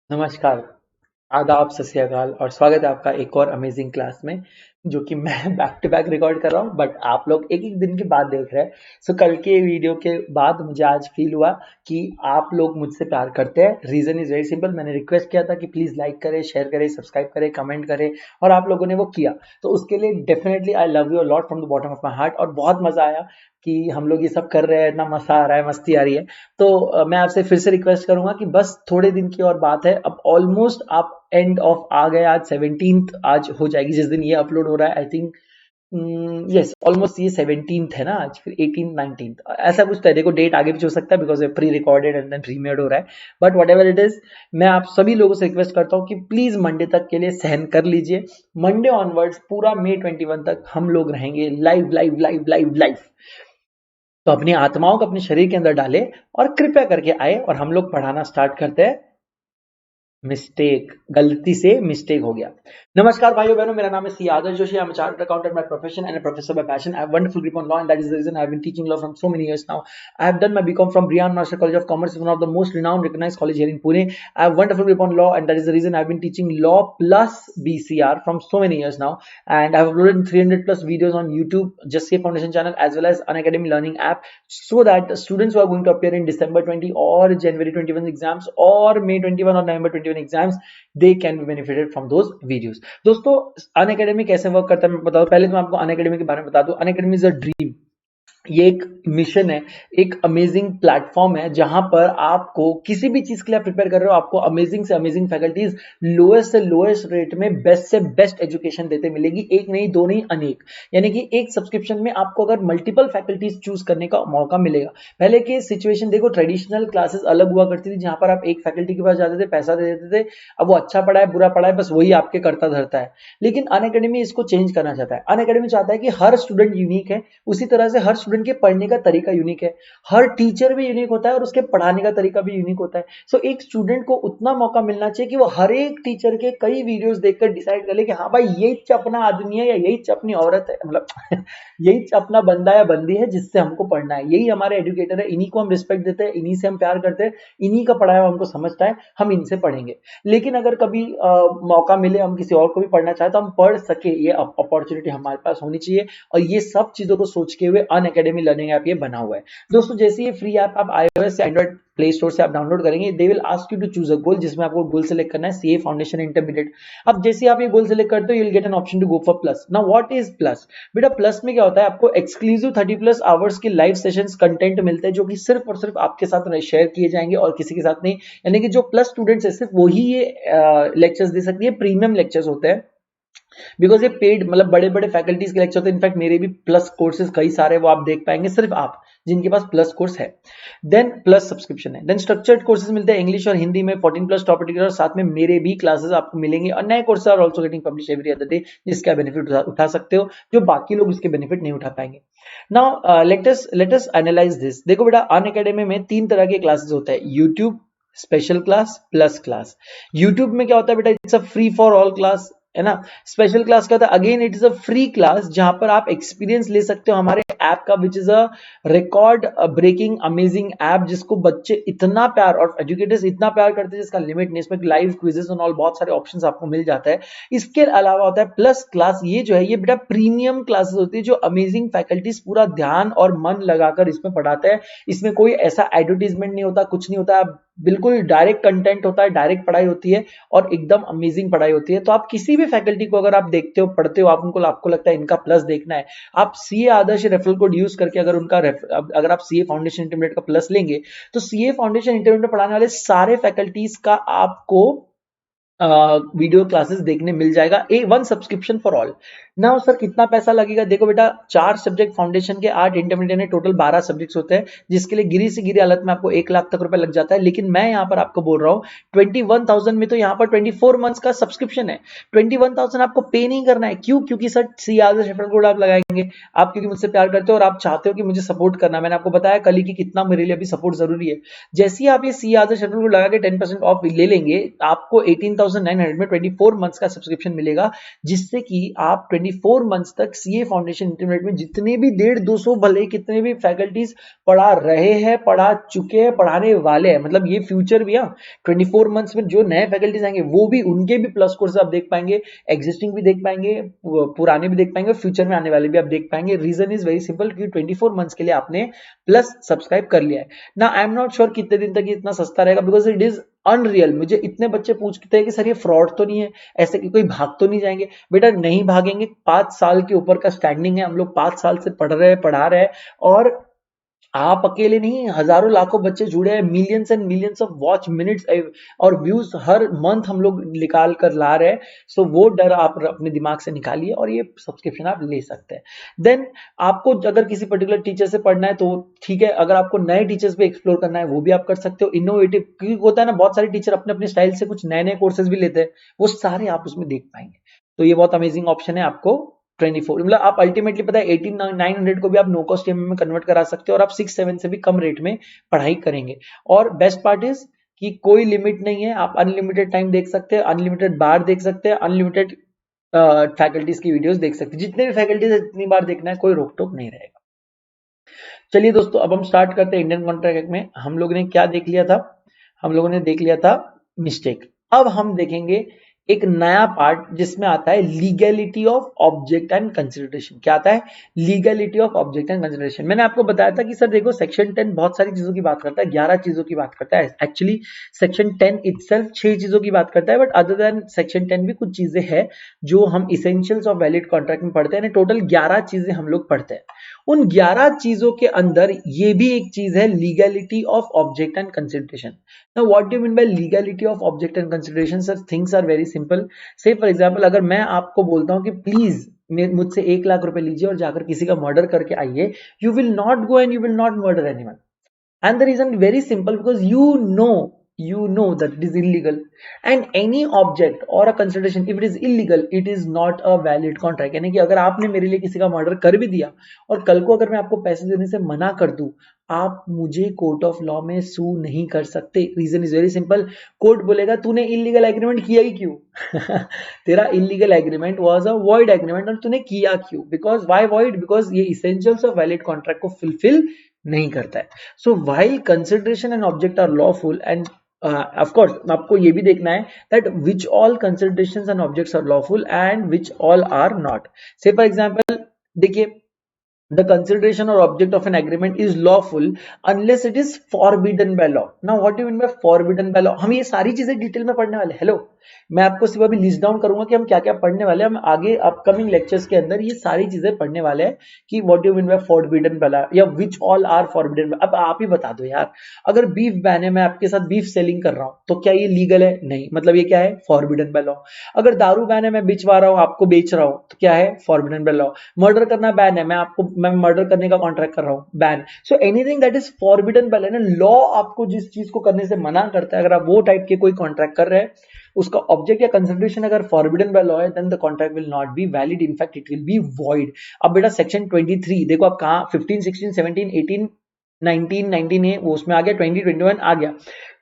नमस्कार, आदाब, सत श्री अकाल और स्वागत है आपका एक और अमेजिंग क्लास में जो कि मैं बैक टू बैक रिकॉर्ड कर रहा हूँ बट आप लोग एक एक दिन के बाद देख रहे हैं। सो कल के वीडियो के बाद मुझे आज फील हुआ कि आप लोग मुझसे प्यार करते हैं। रीज़न इज़ वेरी सिंपल, मैंने रिक्वेस्ट किया था कि प्लीज़ लाइक करें, शेयर करें, सब्सक्राइब करें, कमेंट करें और आप लोगों ने वो किया। तो उसके लिए definitely I love you a lot from the bottom of my heart और बहुत मज़ा आया कि हम लोग ये सब कर रहे हैं, इतना मज़ा आ रहा है, मस्ती आ रही है। तो मैं आपसे फिर से रिक्वेस्ट करूंगा कि बस थोड़े दिन की और बात है। अब ऑलमोस्ट आप एंड ऑफ आ गए, आज 17th आज हो जाएगी जिस दिन ये अपलोड हो रहा है। आई थिंक यस, ऑलमोस्ट ये 17th है ना आज, फिर 18th 19th ऐसा कुछ तो है। देखो डेट आगे भी हो सकता है because pre recorded and then premiered हो रहा है। But whatever it is, मैं आप सभी लोगों से रिक्वेस्ट करता हूँ कि प्लीज मंडे तक के लिए सहन कर लीजिए। मंडे ऑनवर्ड्स पूरा मई 21 तक हम लोग रहेंगे live live live live live. तो अपनी आत्माओं को अपने शरीर के अंदर डाले और कृपया करके आए और हम लोग पढ़ाना स्टार्ट करते हैं। मिस्टेक, गलती से मिस्टेक हो गया। नमस्कार भाइयों बहनों, मेरा नाम है C Adarsh Joshi. I am a chartered accountant by profession and a professor by passion. I have wonderful grip on law and that is the reason I have been teaching law from so many years now. I have done my BCom from Brian Marshall College of Commerce, one of the most renowned recognized college here in Pune. I have wonderful grip on law and that is the reason I have been teaching law plus BCR from so many years now. And I have uploaded 300 plus videos on YouTube, Just Say Foundation channel as well as Unacademy Learning app, so that the students who are going to appear in December 20 or January 21 exams or May 21 or November 21 exams, they can be benefited from those videos. दोस्तों, Unacademy कैसे work करता है मैं बताऊं। पहले तो मैं आपको अनअकैडमी के बारे में बता दूं। अनअकैडमी इज अ ड्रीम, ये एक मिशन है, एक अमेजिंग प्लेटफॉर्म है जहां पर आपको किसी भी चीज के लिए प्रिपेयर कर रहे हो, आपको अमेजिंग से अमेजिंग फैकल्टीज लोएस्ट से लोएस्ट रेट में बेस्ट से बेस्ट एजुकेशन देते मिलेगी। एक नहीं, दो नहीं, अनेक। यानी कि एक सब्सक्रिप्शन में आपको अगर मल्टीपल फैकल्टीज चूज करने का मौका मिलेगा। पहले की सिचुएशन देखो, ट्रेडिशनल क्लासेस अलग हुआ करती थी जहां पर आप एक फैकल्टी के पास जाते थे, पैसा दे देते थे, अब वो अच्छा पढ़ाए बुरा पढ़ाए बस वही आपके करता धरता है। लेकिन अनअकैडमी इसको चेंज करना चाहता है। अनअकैडमी चाहता है कि हर स्टूडेंट यूनिक है, उसी तरह से हर स्टूडेंट के पढ़ने का तरीका यूनिक है, हर टीचर भी यूनिक होता है और उसके पढ़ाने का तरीका भी यूनिक होता है। सो एक स्टूडेंट को उतना मौका मिलना चाहिए कि वो हर एक टीचर के कई वीडियोस देखकर डिसाइड कर ले कि हाँ भाई यही अपना आदमी है या यही अपनी औरत है, मतलब यही अपना बंदा या बंदी है जिससे हमको पढ़ना है, यही हमारे एजुकेटर है, इन्हीं को हम रिस्पेक्ट देते हैं, इन्हीं से हम प्यार करते हैं, इन्हीं का पढ़ाया हमको समझता है, हम इनसे पढ़ेंगे। लेकिन अगर कभी मौका मिले हम किसी और को भी पढ़ना चाहे तो हम पढ़ सके, ये अपॉर्चुनिटी हमारे पास होनी चाहिए। और ये सब चीजों को सोच के हुए अनअकैडमी लर्निंग ऐप ये बना हुआ है। दोस्तों, जैसे ये फ्री ऐप आप iOS या एंड्रॉइड प्ले स्टोर से आप डाउनलोड करेंगे, they will ask you to choose a goal, जिसमें आपको गोल सेलेक्ट करना है सीए फाउंडेशन इंटरमीडिएट। अब जैसे आप ये गोल सेलेक्ट करते हो, you will get an option to go for plus. Now what is plus? बेटा प्लस में क्या होता है, आपको एक्सक्लूसिव 30 प्लस आवर्स के लाइव सेशंस कंटेंट मिलते हैं जो कि सिर्फ और सिर्फ आपके साथ शेयर किए जाएंगे और किसी के साथ नहीं। यानी कि जो प्लस स्टूडेंट्स है सिर्फ वही ये लेक्चर्स दे सकती है, प्रीमियम लेक्चर्स होते हैं बिकॉज ये पेड, मतलब बड़े बड़े फैकल्टीज के लेक्चर होते हैं। इनफैक्ट मेरे भी प्लस कोर्सेज कई सारे वो आप देख पाएंगे, सिर्फ आप जिनके पास प्लस कोर्स है। देन प्लस सब्सक्रिप्शन है। देन स्ट्रक्चर्ड कोर्सेज मिलते हैं इंग्लिश और हिंदी में 14 प्लस टॉपिक, और साथ में मेरे भी क्लासेस आपको मिलेंगे और नए courses are also getting publish every other day, जिसका बेनिफिट उठा सकते हो जो बाकी लोग इसके बेनिफिट नहीं उठा पाएंगे। Now let us analyse this. देखो बेटा, अनअकैडमी में 3 तरह के क्लासेस होते हैं, YouTube, special class, plus class. YouTube में क्या होता है बेटा, it's a free for all class, है ना। स्पेशल क्लास का था, again it is a free class जहां पर आप एक्सपीरियंस ले सकते हो हमारे ऐप का, which is a record breaking amazing app, जिसको बच्चे इतना प्यार और एजुकेटर्स इतना प्यार करते हैं जिसका लिमिट नहीं। इसमें लाइव क्विजेस और ऑल बहुत सारे ऑप्शंस आपको मिल जाता है। इसके अलावा होता है प्लस क्लास। ये जो है ये बेटा प्रीमियम क्लासेस होती है जो अमेजिंग फैकल्टीज पूरा ध्यान और मन लगाकर इसमें पढ़ाते हैं। इसमें कोई ऐसा एडवर्टीजमेंट नहीं होता, कुछ नहीं होता, बिल्कुल डायरेक्ट कंटेंट होता है, डायरेक्ट पढ़ाई होती है और एकदम अमेजिंग पढ़ाई होती है। तो आप किसी भी फैकल्टी को अगर आप देखते हो, पढ़ते हो, आपको लगता है इनका प्लस देखना है, आप सीए आदर्श रेफरल कोड यूज करके अगर आप सीए फाउंडेशन इंटरमीडिएट का प्लस लेंगे तो सीए फाउंडेशन इंटरमीडिएट में पढ़ाने वाले सारे फैकल्टीज का आपको वीडियो क्लासेस देखने मिल जाएगा। One subscription for all. ना सर कितना पैसा लगेगा? देखो बेटा, 4 सब्जेक्ट फाउंडेशन के, 8 इंटरमीडिएट में, टोटल 12 सब्जेक्ट्स होते हैं, जिसके लिए गिरी से गिरी हालत में आपको 1 लाख तक रुपए लग जाता है। लेकिन मैं यहाँ पर आपको बोल रहा हूँ 21,000 में, तो यहाँ पर 24 मंथ्स का सब्सक्रिप्शन है। 21,000 आपको पे नहीं करना है। क्यों? क्योंकि सर सी आदर्श रेफरल कोड आप लगाएंगे, आप क्योंकि मुझसे प्यार करते हो और आप चाहते हो कि मुझे सपोर्ट करना। मैंने आपको बताया कल ही कि कितना मेरे लिए अभी सपोर्ट जरूरी है। जैसे ही आप ये सी आदर्श रेफरल कोड लगा के 10% ऑफ ले लेंगे, आपको 18,900 में 24 मंथ्स का सब्सक्रिप्शन मिलेगा, जिससे कि आप 24 मंथ्स तक सीए फाउंडेशन इंटरमीडिएट में जितने भी 150-200 भले कितने भी फैकल्टीज पढ़ा रहे हैं, पढ़ा चुके हैं, पढ़ाने वाले हैं, मतलब ये फ्यूचर भी, हाँ 24 मंथ्स में जो नए फैकल्टीज आएंगे वो भी, उनके भी प्लस कोर्स आप देख पाएंगे, एग्जिस्टिंग भी देख पाएंगे, पुराने भी देख पाएंगे, फ्यूचर में आने वाले भी आप देख पाएंगे। रीजन इज वेरी सिंपल, क्योंकि 24 मंथ्स के लिए आपने प्लस सब्सक्राइब कर लिया है ना। आई एम नॉट श्योर कितने दिन तक ये इतना सस्ता रहेगा, बिकॉज इट इज अनरियल। मुझे इतने बच्चे पूछते हैं कि सर ये फ्रॉड तो नहीं है, ऐसे कि कोई भाग तो नहीं जाएंगे? बेटा नहीं भागेंगे, 5 साल के ऊपर का स्टैंडिंग है, हम लोग 5 साल से पढ़ रहे हैं, पढ़ा रहे हैं, और आप अकेले नहीं, हजारों लाखों बच्चे जुड़े हैं, millions and millions of watch minutes और व्यूज हर मंथ हम लोग निकाल कर ला रहे हैं। सो वो डर आप अपने दिमाग से निकालिए और ये सब्सक्रिप्शन आप ले सकते हैं। देन आपको अगर किसी पर्टिकुलर टीचर से पढ़ना है तो ठीक है, अगर आपको नए टीचर्स पे एक्सप्लोर करना है वो भी आप कर सकते हो। इनोवेटिव, क्योंकि होता है ना, बहुत सारे टीचर अपने अपने स्टाइल से कुछ नए नए कोर्सेज भी लेते हैं, वो सारे आप उसमें देख पाएंगे। तो ये बहुत अमेजिंग ऑप्शन है आपको 24, मतलब आप अल्टीमेटली पता है 18,900 को भी आप नो कॉस्ट ईएमआई में कन्वर्ट करा सकते हो और आप 6-7 से भी कम रेट में पढ़ाई करेंगे। और बेस्ट पार्ट इज कि कोई लिमिट नहीं है, आप अनलिमिटेड टाइम देख सकते हैं, अनलिमिटेड बार देख सकते हैं, अनलिमिटेड फैकल्टीज की वीडियोस देख सकते हैं, जितने भी फैकल्टीज है जितनी बार देखना है, कोई रोक टोक नहीं रहेगा। चलिए दोस्तों, अब हम स्टार्ट करते हैं इंडियन कॉन्ट्रैक्ट में। हम लोगों ने क्या देख लिया था? हम लोगों ने देख लिया था मिस्टेक। अब हम देखेंगे एक नया पार्ट जिसमें आता है legality of object and consideration. क्या आता है? Legality of object and consideration. मैंने आपको बताया था कि सर देखो, सेक्शन 10 बहुत सारी चीजों की बात करता है, 11 चीजों की बात करता है। एक्चुअली सेक्शन 10 इटसेल्फ 6 चीजों की बात करता है, बट अदर देन सेक्शन 10 भी कुछ चीजें हैं जो हम इसेंशियल्स ऑफ वैलिड कॉन्ट्रैक्ट में पढ़ते हैं। टोटल 11 चीजें हम लोग पढ़ते हैं। उन 11 चीजों के अंदर ये भी एक चीज है, legality of object and consideration. Now what do you mean by legality of object and consideration? Sir, things are very simple. Say for example, अगर मैं आपको बोलता हूँ कि प्लीज मुझसे 1 लाख रुपए लीजिए और जाकर किसी का मर्डर करके आइए, you will not go and you will not murder anyone. And the reason very simple, because you know that it is illegal, and any object or a consideration, if it is illegal, it is not a valid contract। यानी कि अगर आपने मेरे लिए किसी का murder कर भी दिया और कल को अगर मैं आपको पैसे देने से मना कर दूं, आप मुझे कोर्ट ऑफ लॉ में सू नहीं कर सकते। Reason is very simple, court बोलेगा तूने इलीगल एग्रीमेंट किया ही क्यों? तेरा illegal agreement was a void agreement, और तूने किया क्यों? Because why void? बिकॉज ये इसेंशियल्स ऑफ वैलिड कॉन्ट्रैक्ट को फुलफिल नहीं करता है। So while consideration and object are lawful, and of course आपको ये भी देखना है that which all considerations and objects are lawful and which all are not. से फॉर एग्जांपल देखिए, the consideration or object of an agreement is lawful unless it is forbidden by law। now what do you mean by forbidden by law? हम ये सारी चीजें detail में पढ़ने वाले। Hello, मैं आपको सिर्फ अभी लिस्ट डाउन करूंगा कि हम क्या क्या पढ़ने वाले हैं। हम आगे अपकमिंग लेक्चर्स के अंदर ये सारी चीजें पढ़ने वाले हैं कि what do you mean by forbidden by law या which all are forbidden। अब आप ही बता दो यार, अगर बीफ बैन है, मैं आपके साथ बीफ सेलिंग कर रहा हूं, तो क्या ये लीगल है? नहीं, मतलब ये क्या है? forbidden by law। अगर दारू बैन है, मैं बिचवा रहा हूं, आपको बेच रहा हूं, तो क्या है? forbidden by law। मर्डर करना बैन है, मैं मर्डर करने का कॉन्ट्रैक्ट कर रहा हूं, ban. So anything that is forbidden by law, law आपको जिस चीज को करने से मना करता है, अगर आप वो टाइप के कोई कॉन्ट्रैक्ट कर रहे हैं, उसका ऑब्जेक्ट या कंसिडरेशन अगर फॉरबिडन बाय लॉ है, then the contract will not be valid, in fact it will be void. अब बेटा सेक्शन 23 देखो, आप कहां 15, 16, 17, 18, 19, 19 है वो उसमें आ गया, 20, 21 आ गया,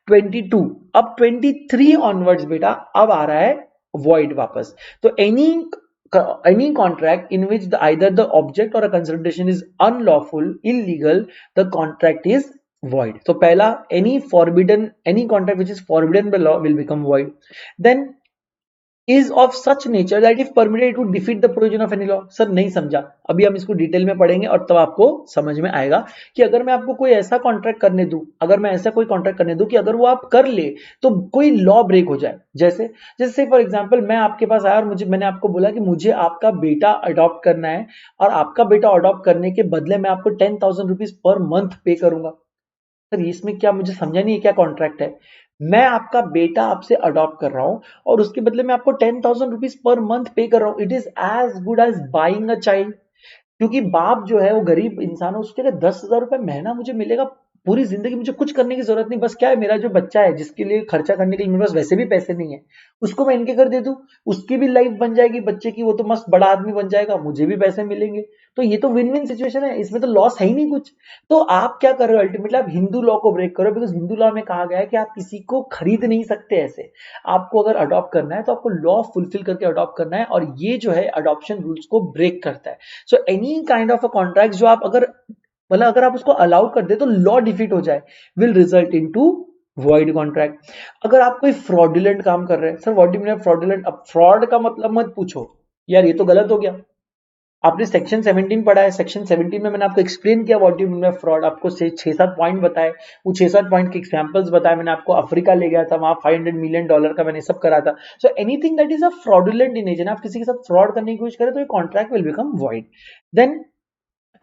22, अब 23 ऑनवर्ड्स बेटा अब आ रहा है वॉइड वापस। तो any contract in which either the object or a consideration is unlawful, illegal, the contract is void। so पहला, any contract which is forbidden by law will become void। then is of such nature that if permitted it would defeat the provision of any law। Sir नहीं समझा, अभी हम इसको detail में पढ़ेंगे और तब आपको समझ में आएगा कि अगर मैं आपको कोई ऐसा कॉन्ट्रैक्ट करने दूं, अगर मैं ऐसा कोई कॉन्ट्रैक्ट करने दूं कि अगर वो आप कर ले तो कोई लॉ ब्रेक हो जाए। जैसे फॉर एग्जांपल मैं आपके पास आया और मैंने आपको बोला कि मुझे आपका बेटा अडॉप्ट करना है, और आपका बेटा अडॉप्ट करने के बदले मैं आपको 10,000 रुपीज पर मंथ पे करूंगा। सर इसमें क्या, मुझे समझा नहीं है क्या कॉन्ट्रैक्ट है? मैं आपका बेटा आपसे अडॉप्ट कर रहा हूं और उसके बदले में आपको 10,000 रुपीज पर मंथ पे कर रहा हूं। It is as good as buying a child. क्योंकि बाप जो है वो गरीब इंसान है, उसके लिए 10,000 रुपए महीना मुझे मिलेगा पूरी जिंदगी मुझे कुछ करने की जरूरत नहीं, बस क्या है, मेरा जो बच्चा है जिसके लिए खर्चा करने के लिए मेरे पास वैसे भी पैसे नहीं है, उसको मैं इनके घर दे दूं, उसकी भी लाइफ बन जाएगी बच्चे की, वो तो मस्त बड़ा आदमी बन जाएगा, मुझे भी पैसे मिलेंगे। तो ये तो विन विन सिचुएशन है, इसमें तो लॉस है ही नहीं कुछ। तो आप क्या कर रहे हो अल्टीमेटली, आप हिंदू लॉ को ब्रेक करो, बिकॉज हिंदू लॉ में कहा गया है कि आप किसी को खरीद नहीं सकते ऐसे। आपको अगर अडॉप्ट करना है तो आपको लॉ फुलफिल करके अडॉप्ट करना है, और ये जो है अडॉप्शन रूल्स को ब्रेक करता है। So any kind of a contract जो आप अगर मतलब अगर आप उसको अलाउ कर दे तो लॉ डिफीट हो जाए, will result into void contract. अगर आप कोई फ्रॉडुलेंट काम कर रहे हैं, sir what do you mean fraudulent, अब फ्रॉड का मतलब मत पूछो यार, ये तो गलत हो गया। आपने सेक्शन 17 पढ़ा है, सेक्शन 17 में मैंने आपको एक्सप्लेन किया what do you mean by fraud, आपको 6-7 पॉइंट बताए, वो 6-7 पॉइंट के एग्जांपल्स बताए, मैंने आपको अफ्रीका ले गया था, वहां $500 मिलियन का मैंने सब करा था। So anything that is a fraudulent in nature, आप किसी के साथ फ्रॉड करने की कोशिश करें तो ये contract will become void. Then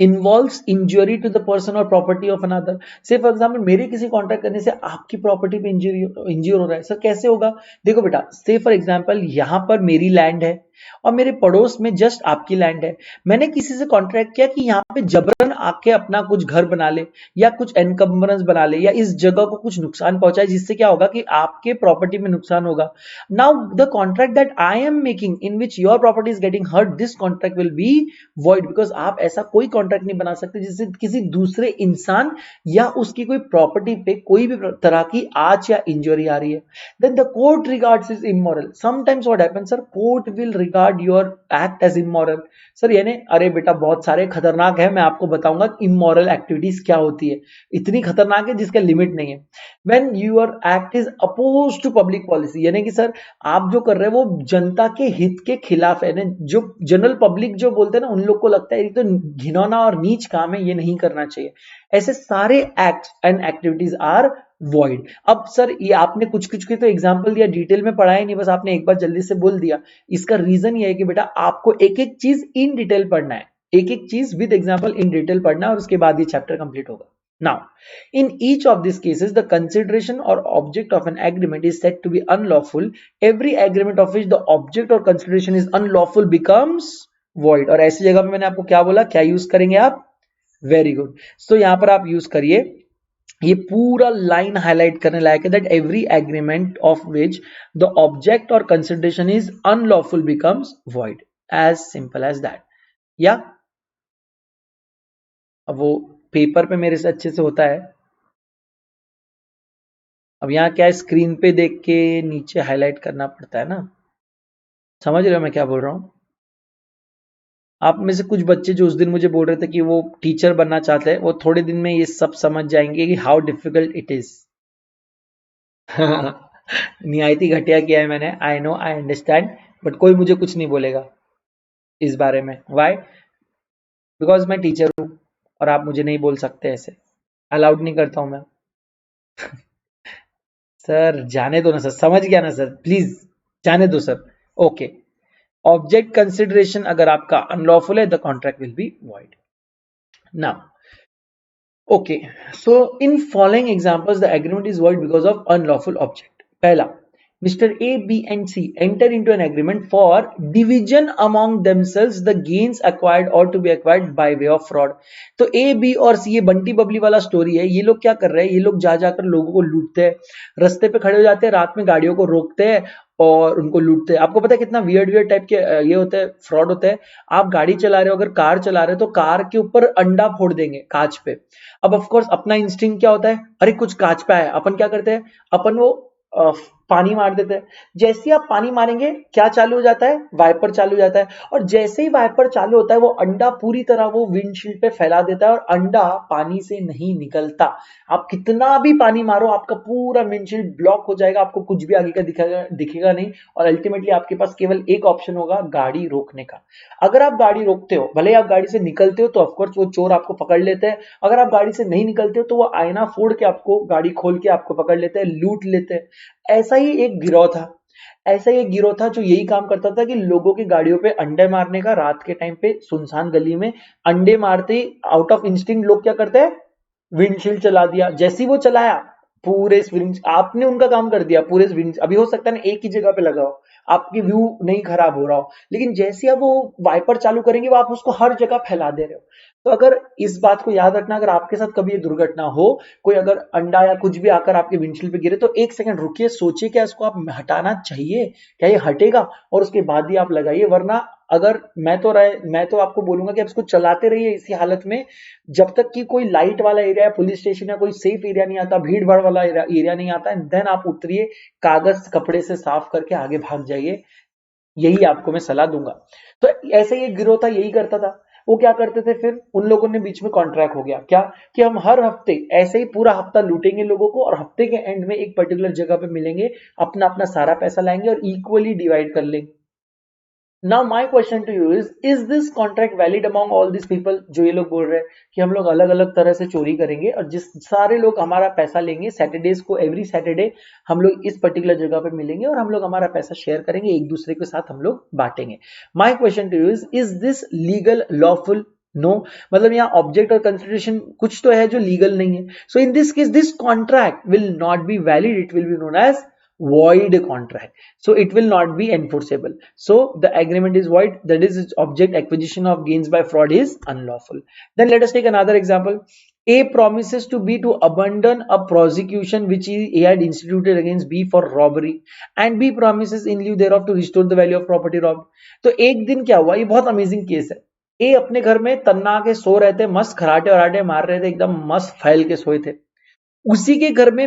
involves injury to the person और property of another. Say for example मेरे किसी कॉन्ट्रैक्ट करने से आपकी प्रॉपर्टी पे इंज्योर हो रहा है, सर कैसे होगा? देखो बेटा, से फॉर एग्जाम्पल यहाँ पर मेरी लैंड है और मेरे पड़ोस में जस्ट आपकी लैंड है, मैंने किसी से कॉन्ट्रैक्ट किया कि यहाँ पे जबरन आके अपना कुछ घर बना ले या कुछ एनकम्बरेंस बना ले या इस जगह को कुछ नुकसान पहुंचाए, जिससे क्या होगा कि आपके प्रॉपर्टी में नुकसान होगा। Now the contract that I am making in which your property is getting hurt, this contract will be void, because आप ऐसा कोई कॉन्ट्रैक्ट नहीं बना सकते जिससे किसी दूसरे इंसान या उसकी कोई प्रॉपर्टी पे कोई भी तरह की आंच या इंजरी आ रही है। Then the court regards is immoral. Sometimes what happens, sir, court will regard your act as immoral. Sir यानी अरे बेटा बहुत सारे खतरनाक है, मैं आपको बताऊंगा इमोरल एक्टिविटीज क्या होती है, इतनी खतरनाक है जिसका लिमिट नहीं है। When your act is opposed to public policy, यानी कि सर आप जो कर रहे हैं वो जनता के हित के खिलाफ है ना, जो जनरल पब्लिक जो बोलते हैं ना, उन लोग को लगता है ये तो घिनौना और नीच काम है, ये नहीं करना चाहिए, ऐसे सारे act and activities are void. अब सर ये आपने कुछ कुछ के तो एग्जांपल दिया, डिटेल में पढ़ा ही नहीं, बस आपने एक बार जल्दी से बोल दिया। इसका रीजन ये है कि बेटा आपको एक एक चीज इन डिटेल पढ़ना है, एक एक चीज विद एग्जांपल इन डिटेल पढ़ना है, और उसके बाद ये चैप्टर कंप्लीट होगा। Now, in each of these cases, the consideration or object of an agreement is said to be unlawful. Every agreement of which the object or consideration is unlawful becomes void. और ऐसी जगह पे मैंने आपको क्या बोला, क्या यूज करेंगे आप? Very good. सो यहां पर आप यूज करिए, ये पूरा लाइन हाईलाइट करने लायक है, that every agreement of which the object or consideration is unlawful becomes void, as simple as that. या अब वो पेपर पे मेरे से अच्छे से होता है, अब यहाँ क्या है, स्क्रीन पे देख के नीचे हाईलाइट करना पड़ता है ना, समझ रहे हो मैं क्या बोल रहा हूँ? आप में से कुछ बच्चे जो उस दिन मुझे बोल रहे थे कि वो टीचर बनना चाहते हैं, वो थोड़े दिन में ये सब समझ जाएंगे कि हाउ डिफिकल्ट इट इज। निहायती घटिया किया है मैंने, I know, I understand, but कोई मुझे कुछ नहीं बोलेगा इस बारे में। वाई? बिकॉज मैं टीचर हूं और आप मुझे नहीं बोल सकते ऐसे, अलाउड नहीं करता हूं मैं। सर जाने दो ना सर, समझ गया ना सर, प्लीज जाने दो सर। ओके, ऑब्जेक्ट कंसिडरेशन अगर आपका अनलॉफुल है, the contract will be void. Now okay, so in following examples the agreement is void because of unlawful object. पहला, Mr. A, B and C enter into an agreement for division among themselves the gains acquired or to be acquired by way of fraud. तो A, B और C, ये बंटी बबली वाला story है। ये लोग क्या कर रहे हैं, ये लोग जा जाकर लोगों को लूटते हैं, रास्ते पे खड़े हो जाते हैं, रात में गाड़ियों को रोकते हैं और उनको लूटते हैं। आपको पता है कितना वियर्ड वियर्ड टाइप के ये होते हैं, फ्रॉड होते हैं। आप गाड़ी चला रहे हो, अगर कार चला रहे हो तो कार के ऊपर अंडा फोड़ देंगे कांच पे। अब ऑफ कोर्स अपना इंस्टिंक्ट क्या होता है, अरे कुछ कांच पे आया, अपन क्या करते हैं, अपन वो पानी मार देते हैं। जैसे ही आप पानी मारेंगे क्या चालू हो जाता है, वाइपर चालू हो जाता है, और जैसे ही वाइपर चालू होता है वो अंडा पूरी तरह वो विंडशील्ड पे फैला देता है और अंडा पानी से नहीं निकलता। आप कितना भी पानी मारो आपका पूरा विंडशील्ड ब्लॉक हो जाएगा, आपको कुछ भी आगे का दिखेगा नहीं, और अल्टीमेटली आपके पास केवल एक ऑप्शन होगा, गाड़ी रोकने का। अगर आप गाड़ी रोकते हो, भले आप गाड़ी से निकलते हो तो ऑफकोर्स वो चोर आपको पकड़ लेते हैं, अगर आप गाड़ी से नहीं निकलते हो तो वो आईना फोड़ के आपको, गाड़ी खोल के आपको पकड़ लेते हैं, लूट लेते हैं। ऐसा ही एक गिरोह था, ऐसा ही एक गिरोह था जो यही काम करता था कि लोगों की गाड़ियों पे अंडे मारने का। रात के टाइम पे सुनसान गली में अंडे मारते ही आउट ऑफ इंस्टिंक्ट लोग क्या करते हैं, विंडशील्ड चला दिया। जैसे ही वो चलाया पूरे स्विंग आपने उनका काम कर दिया, पूरे स्विंग अभी हो सकता है ना एक ही जगह पे लगा हो, आपकी व्यू नहीं खराब हो रहा हो, लेकिन जैसे ही आप वो वाइपर चालू करेंगे वो आप उसको हर जगह फैला दे रहे हो। तो अगर इस बात को याद रखना, अगर आपके साथ कभी ये दुर्घटना हो, कोई अगर अंडा या कुछ भी आकर आपके विंडशील्ड पे गिरे, तो एक सेकंड रुकिए, सोचिए क्या इसको आप हटाना चाहिए, क्या ये हटेगा, और उसके बाद ही आप लगाइए। वरना अगर मैं तो आपको बोलूंगा कि आप इसको चलाते रहिए इसी हालत में, जब तक कि कोई लाइट वाला एरिया, पुलिस स्टेशन या कोई सेफ एरिया नहीं आता, भीड़ भाड़ वाला एरिया नहीं आता, देन आप उतरिए, कागज कपड़े से साफ करके आगे भाग जाइए। यही आपको मैं सलाह दूंगा। तो ऐसे ये गिरोह था, यही करता था। वो क्या करते थे, फिर उन लोगों ने बीच में कॉन्ट्रैक्ट हो गया क्या, कि हम हर हफ्ते ऐसे ही पूरा हफ्ता लूटेंगे लोगों को, और हफ्ते के एंड में एक पर्टिकुलर जगह पे मिलेंगे, अपना अपना सारा पैसा लाएंगे और इक्वली डिवाइड कर लेंगे। Now my question to you is this contract valid among all this people? जो ये लोग बोल रहे हैं कि हम लोग अलग अलग तरह से चोरी करेंगे, और जिस सारे लोग हमारा पैसा लेंगे, सैटरडेज को एवरी सैटरडे हम लोग इस पर्टिकुलर जगह पे मिलेंगे और हम लोग हमारा पैसा शेयर करेंगे, एक दूसरे के साथ हम लोग बांटेंगे। My question to you is this legal, lawful? No. मतलब यहाँ ऑब्जेक्ट और कंसिडरेशन कुछ तो है जो लीगल नहीं है। So in this case this contract will not be valid, it will be known as void contract, so it will not be enforceable. So the agreement is void, that is its object acquisition of gains by fraud is unlawful. Then let us take another example. A promises to B to abandon a prosecution which he had instituted against B for robbery, and B promises in lieu thereof to restore the value of property robbed. तो एक दिन क्या हुआ, ये बहुत amazing case है। ए अपने घर में तन्ना के सो रहे थे, मस्त खराटे वराटे मार रहे थे, एकदम मस्त फैल के सोए थे। उसी के घर में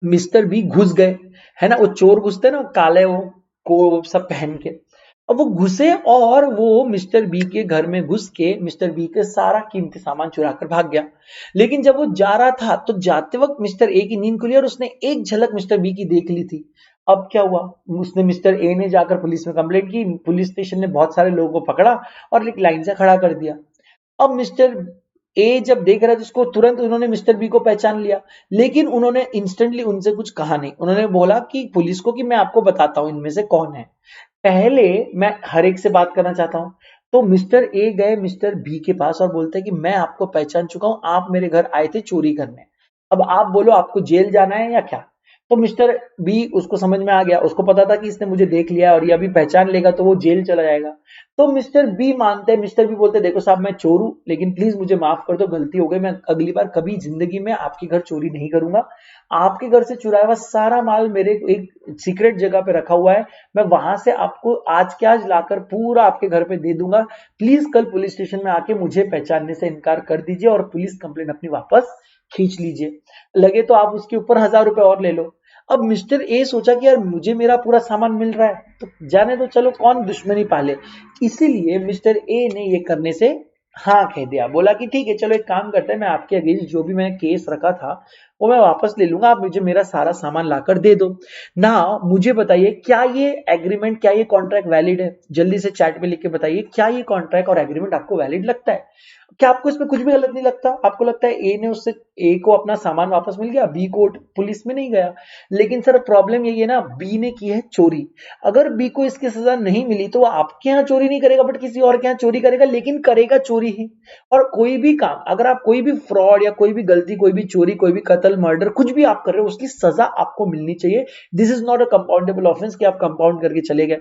मिस्टर बी घुस गए, है ना, वो चोर घुसते ना काले, वो को सब पहन के, अब वो घुसे और वो मिस्टर बी के घर में घुस के मिस्टर बी के सारा कीमती सामान चुरा कर भाग गया। लेकिन जब वो जा रहा था तो जाते वक्त मिस्टर ए की नींद खुली और उसने एक झलक मिस्टर बी की देख ली थी। अब क्या हुआ, उसने मिस्टर ए ने जाकर पुलिस में कंप्लेंट की, पुलिस स्टेशन ने बहुत सारे लोगों को पकड़ा और एक लाइन से खड़ा कर दिया। अब मिस्टर ए जब देख रहा था उसको, तुरंत उन्होंने मिस्टर बी को पहचान लिया, लेकिन उन्होंने इंस्टेंटली उनसे कुछ कहा नहीं। उन्होंने बोला कि पुलिस को कि मैं आपको बताता हूं इनमें से कौन है, पहले मैं हर एक से बात करना चाहता हूं। तो मिस्टर ए गए मिस्टर बी के पास और बोलते हैं कि मैं आपको पहचान चुका हूं, आप मेरे घर आए थे चोरी करने, अब आप बोलो आपको जेल जाना है या क्या। तो मिस्टर बी, उसको समझ में आ गया, उसको पता था कि इसने मुझे देख लिया और ये अभी पहचान लेगा तो वो जेल चला जाएगा। तो मिस्टर बी मानते हैं, मिस्टर बी बोलते हैं देखो साहब मैं चोर हूं, लेकिन प्लीज मुझे माफ कर दो, गलती हो गई, मैं अगली बार कभी जिंदगी में आपके घर चोरी नहीं करूंगा। आपके घर से चुराया हुआ सारा माल मेरे एक सीक्रेट जगह पे रखा हुआ है, मैं वहां से आपको आज के आज लाकर पूरा आपके घर पे दे दूंगा। प्लीज कल पुलिस स्टेशन में आके मुझे पहचानने से इनकार कर दीजिए और पुलिस कंप्लेंट अपनी वापस खींच लीजिए, लगे तो आप उसके ऊपर 1000 रुपए और ले लो। अब मिस्टर ए सोचा कि यार मुझे मेरा पूरा सामान मिल रहा है तो जाने दो, चलो कौन दुश्मनी पाले। इसीलिए मिस्टर ए ने ये करने से हाँ कह दिया, बोला कि ठीक है चलो एक काम करते हैं, मैं आपके अगेंस्ट जो भी मैंने केस रखा था वो मैं वापस ले लूंगा, आप मुझे मेरा सारा सामान लाकर दे दो ना। मुझे बताइए क्या ये एग्रीमेंट, क्या ये कॉन्ट्रैक्ट वैलिड है? जल्दी से चैट में लिख के बताइए, क्या ये कॉन्ट्रैक्ट और एग्रीमेंट आपको वैलिड लगता है? क्या आपको इसमें कुछ भी गलत नहीं लगता? आपको लगता है ए ने उससे, ए को अपना सामान वापस मिल गया, बी कोर्ट पुलिस में नहीं गया। लेकिन सर प्रॉब्लम यही है ना, बी ने की है चोरी, अगर बी को इसकी सजा नहीं मिली तो वो आपके यहाँ चोरी नहीं करेगा बट किसी और के यहाँ चोरी करेगा, लेकिन करेगा चोरी ही। और कोई भी काम, अगर आप कोई भी फ्रॉड या कोई भी गलती, कोई भी चोरी, कोई भी कत्ल, मर्डर, कुछ भी आप कर रहे हो उसकी सजा आपको मिलनी चाहिए। This is not a compoundable offence कि आप कंपाउंड करके चले गए,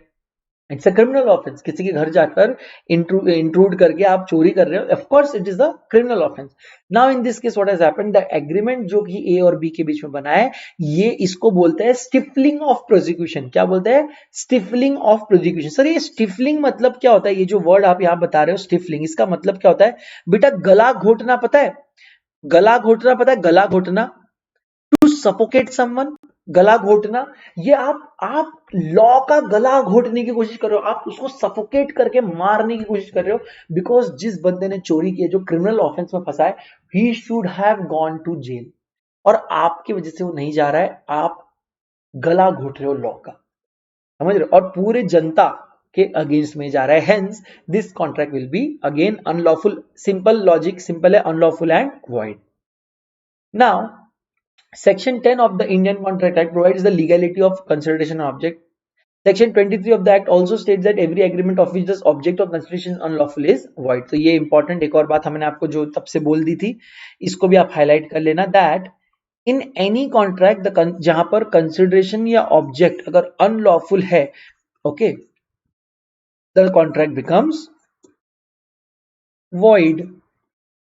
इट्स अ क्रिमिनल ऑफेंस। किसी के घर जाकर इंट्रूड करके आप चोरी कर रहे हो, of course it is the criminal offence. Now in this case what has happened, the agreement जो कि ए और बी के बीच में बना है, ये इसको बोलते हैं स्टिफलिंग ऑफ प्रोसिक्यूशन। क्या बोलते हैं? Stifling of prosecution. सर ये स्टिफलिंग मतलब क्या होता है? ये जो वर्ड आप यहां बता रहे हो स्टिफलिंग, इसका मतलब क्या होता है बेटा? गला घोटना पता है? गला घोटना पता है? गला घोटना, टू सफोकेट समवन, गला घोटना। ये आप लॉ का गला घोटने की कोशिश कर रहे हो, आप उसको सफोकेट करके मारने की कोशिश कर रहे हो, बिकॉज जिस बंदे ने चोरी की है, जो क्रिमिनल ऑफेंस में फंसा है, he should have gone to jail, और आपकी वजह से वो नहीं जा रहा है, आप गला घोट रहे हो लॉ का, समझ रहे हो? और पूरे जनता के अगेंस्ट में जा रहा है, hence this contract will be again unlawful. Simple logic, simple है, unlawful and void. Now Section 10 of the Indian Contract Act provides the legality of consideration of object. Section 23 of the Act also states that every agreement of which the object of consideration is unlawful is void. तो ये important एक और बात हमने आपको जो तब से बोल दी थी, इसको भी आप हाईलाइट कर लेना, that इन एनी कॉन्ट्रैक्ट जहां पर कंसिडरेशन या ऑब्जेक्ट अगर अनलॉफुल है, okay, the contract becomes void.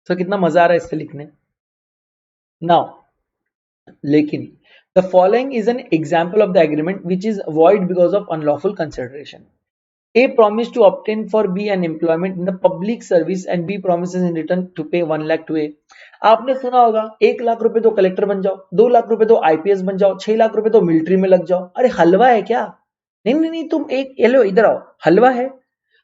तो कितना मजा आ रहा है इससे लिखने। नाउ लेकिन the following is an example of the agreement which is void because of unlawful consideration. A promised to obtain for B an employment in the public service and B promises in return to pay 1 lakh to A। आपने सुना होगा 1 लाख रुपए दो collector बन जाओ, 2 लाख रुपए दो IPS बन जाओ, 6 लाख रुपए दो मिलिट्री में लग जाओ। अरे हलवा है क्या? नहीं नहीं नहीं, तुम एक ये लो इधर आओ, हलवा है,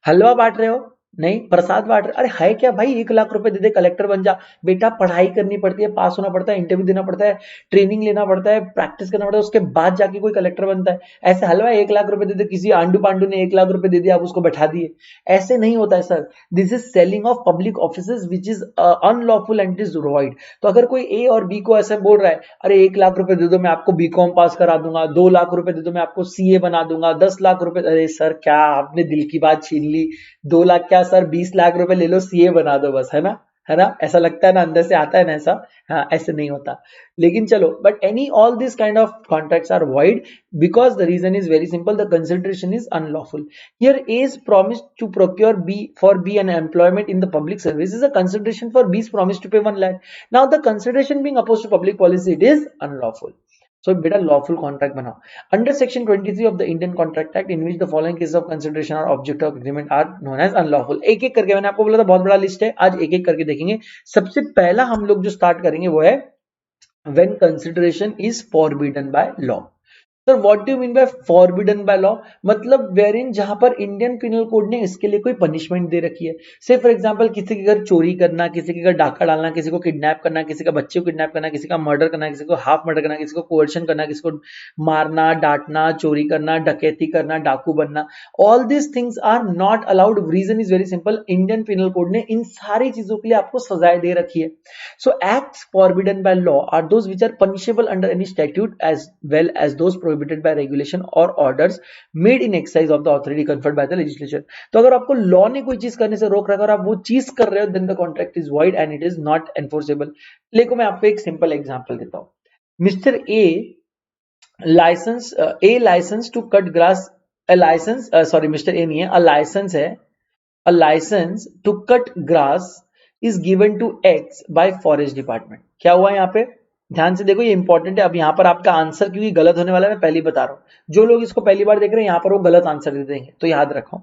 हलवा बांट रहे हो? नहीं, प्रसाद बांट रहे। अरे है क्या भाई, 1 लाख रुपए दे दे कलेक्टर बन जा। बेटा पढ़ाई करनी पड़ती है, पास होना पड़ता है, इंटरव्यू देना पड़ता है, ट्रेनिंग लेना पड़ता है, प्रैक्टिस करना पड़ता है, उसके बाद जाके कोई कलेक्टर बनता है। ऐसे हलवा 1 लाख रुपए दे दे, किसी आंडू पांडू ने 1 लाख रुपए दे दिया, आप उसको बैठा दिए, ऐसे नहीं होता है sir. This is selling of public office which is unlawful and is void. तो अगर कोई ए और बी को ऐसे बोल रहा है, अरे 1 लाख रुपए दे दो मैं आपको बीकॉम पास करा दूंगा, 2 लाख रुपए दे दो मैं आपको सीए बना दूंगा, 10 लाख रुपए, अरे सर क्या आपने दिल की बात छीन ली। 2 लाख क्या सर, 20 लाख रुपए ले लो, सीए बना दो बस, है ना, है ना, ऐसा लगता है ना, अंदर से आता है ना ऐसा। हाँ, ऐसे नहीं होता। लेकिन चलो, but any all this kind of contracts are void because the reason is very simple, the consideration is unlawful. Here A is promised to procure B an employment in the public service is a consideration for B's promise to pay 1 lakh. Now the consideration being opposed to public policy, it is unlawful. So बेटा lawful contract बनाओ। Under section 23 of the Indian Contract Act, in which the following cases of consideration or object of agreement are known as unlawful। एक एक करके, मैंने आपको बोला था बहुत बड़ा लिस्ट है, आज एक एक करके देखेंगे। सबसे पहला हम लोग जो स्टार्ट करेंगे वो है when consideration is forbidden by law। Sir what do mean bye forbidden by law? मतलब वेरिन जहां पर इंडियन पिनल कोड ने इसके लिए कोई पनिशमेंट दे रखी है। से फॉर एग्जांपल किसी के घर चोरी करना, किसी के घर डाका डालना, किसी को किडनैप करना, किसी का बच्चे को किडनैप करना, किसी का मर्डर करना, किसी को हाफ मर्डर करना, किसी को कोवर्शन करना, किसी को मारना, डांटना, चोरी करना, डकैती करना, डाकू बनना, all this things are not allowed. Reason is very simple, Indian penal code ने इन सारी चीजों के लिए आपको सजाएं दे रखी है। So acts forbidden by law are those which are punishable under any statute as well as those prohibited by regulation or orders made in exercise of the authority conferred by the legislature। तो अगर आपको law ने कोई चीज करने से रोक रखा और आप वो चीज कर रहे हो, then the contract is void and it is not enforceable। लेकिन मैं आपको एक सिंपल एग्जांपल देता हूं। Mister A licence to cut grass, licence sorry mister A नहीं है, अ लाइसेंस है, a licence to cut grass is given to X by forest department. क्या हुआ यहाँ पे, ध्यान से देखो, ये इंपॉर्टेंट है। अब यहाँ पर आपका आंसर क्योंकि गलत होने वाला है, मैं पहले ही बता रहा हूं। जो लोग इसको पहली बार देख रहे हैं यहाँ पर वो गलत आंसर दे देंगे, तो याद रखो।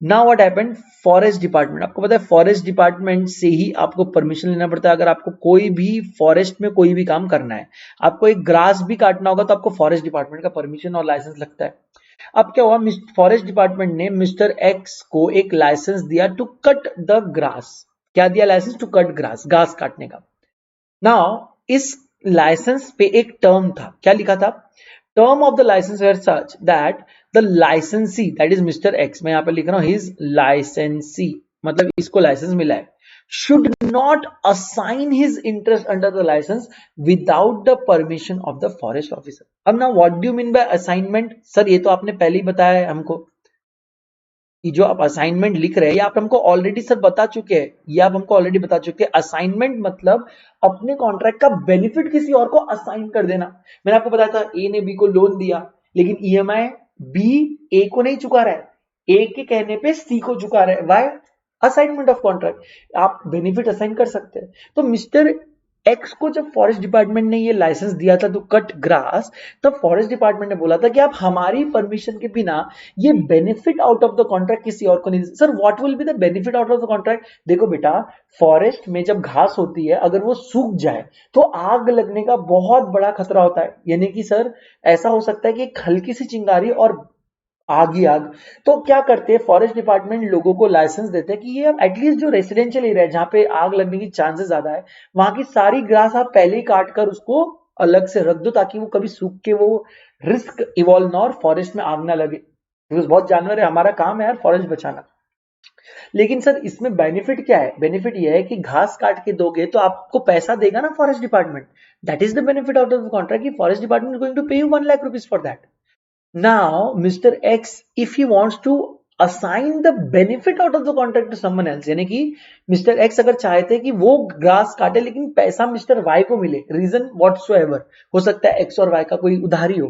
Now what happened, forest department, आपको पता है फॉरेस्ट डिपार्टमेंट से ही आपको परमिशन लेना पड़ता है। अगर आपको कोई भी फॉरेस्ट में कोई भी काम करना है, आपको एक ग्रास भी काटना होगा, तो आपको फॉरेस्ट डिपार्टमेंट का परमिशन और लाइसेंस लगता है। अब क्या हुआ, फॉरेस्ट डिपार्टमेंट ने मिस्टर एक्स को एक लाइसेंस दिया टू कट द ग्रास। क्या दिया, लाइसेंस टू कट ग्रास, घास काटने का। नाउ इस लाइसेंस पे एक टर्म था, क्या लिखा था, term of the license where such that the licensee, that is mister X, मैं यहां पे लिख रहा हूं हिज लाइसेंसी, मतलब इसको लाइसेंस मिला है, should not assign his interest under the license without the permission of the forest officer। अब ना what do you mean by assignment? Sir ये तो आपने पहले ही बताया है हमको, ये जो आप असाइनमेंट लिख रहे हैं ये आप हमको ऑलरेडी सर बता चुके हैं, ये आप हमको ऑलरेडी बता चुके हैं। असाइनमेंट मतलब अपने कॉन्ट्रैक्ट का बेनिफिट किसी और को असाइन कर देना। मैंने आपको बताया था ए ने बी को लोन दिया, लेकिन ईएमआई बी ए को नहीं चुका रहा है, ए के कहने पे सी को चुका रहा है। वाई, असाइनमेंट ऑफ कॉन्ट्रैक्ट, आप बेनिफिट असाइन कर सकते हैं। तो मिस्टर एक्स को जब फॉरेस्ट डिपार्टमेंट ने ये लाइसेंस दिया था टू कट ग्रास, तब फॉरेस्ट डिपार्टमेंट ने बोला था कि आप हमारी परमिशन के बिना ये benefit out of the contract किसी और को नहीं। Sir what will be the benefit out of the contract? देखो बेटा, फॉरेस्ट में जब घास होती है अगर वो सूख जाए तो आग लगने का बहुत बड़ा खतरा होता है। यानी कि सर ऐसा हो सकता है कि एक हल्की सी चिंगारी और आग ही आग। तो क्या करते हैं फॉरेस्ट डिपार्टमेंट, लोगों को लाइसेंस देते हैं कि ये एटलीस्ट जो रेसिडेंशियल एरिया है जहां पे आग लगने की चांसेस ज्यादा है, वहां की सारी ग्रास आप पहले ही काट कर उसको अलग से रख दो, ताकि वो कभी सूख के वो रिस्क इवॉल्व ना और फॉरेस्ट में आग ना लगे। बिकॉज बहुत जानवर है, हमारा काम है यार फॉरेस्ट बचाना। लेकिन सर इसमें बेनिफिट क्या है? बेनिफिट ये है कि घास काट के दोगे तो आपको पैसा देगा ना forest department. That is the benefit out of the contract, कि forest department going to pay you 1 lakh rupees for that. Now, Mr. X, if he wants to assign the benefit out of the contract to someone else, यानी कि mister x अगर चाहते कि वो grass काटे लेकिन पैसा मिस्टर वाई को मिले, रीजन व्हाटसोएवर, हो सकता है एक्स और वाई का कोई उधारी हो,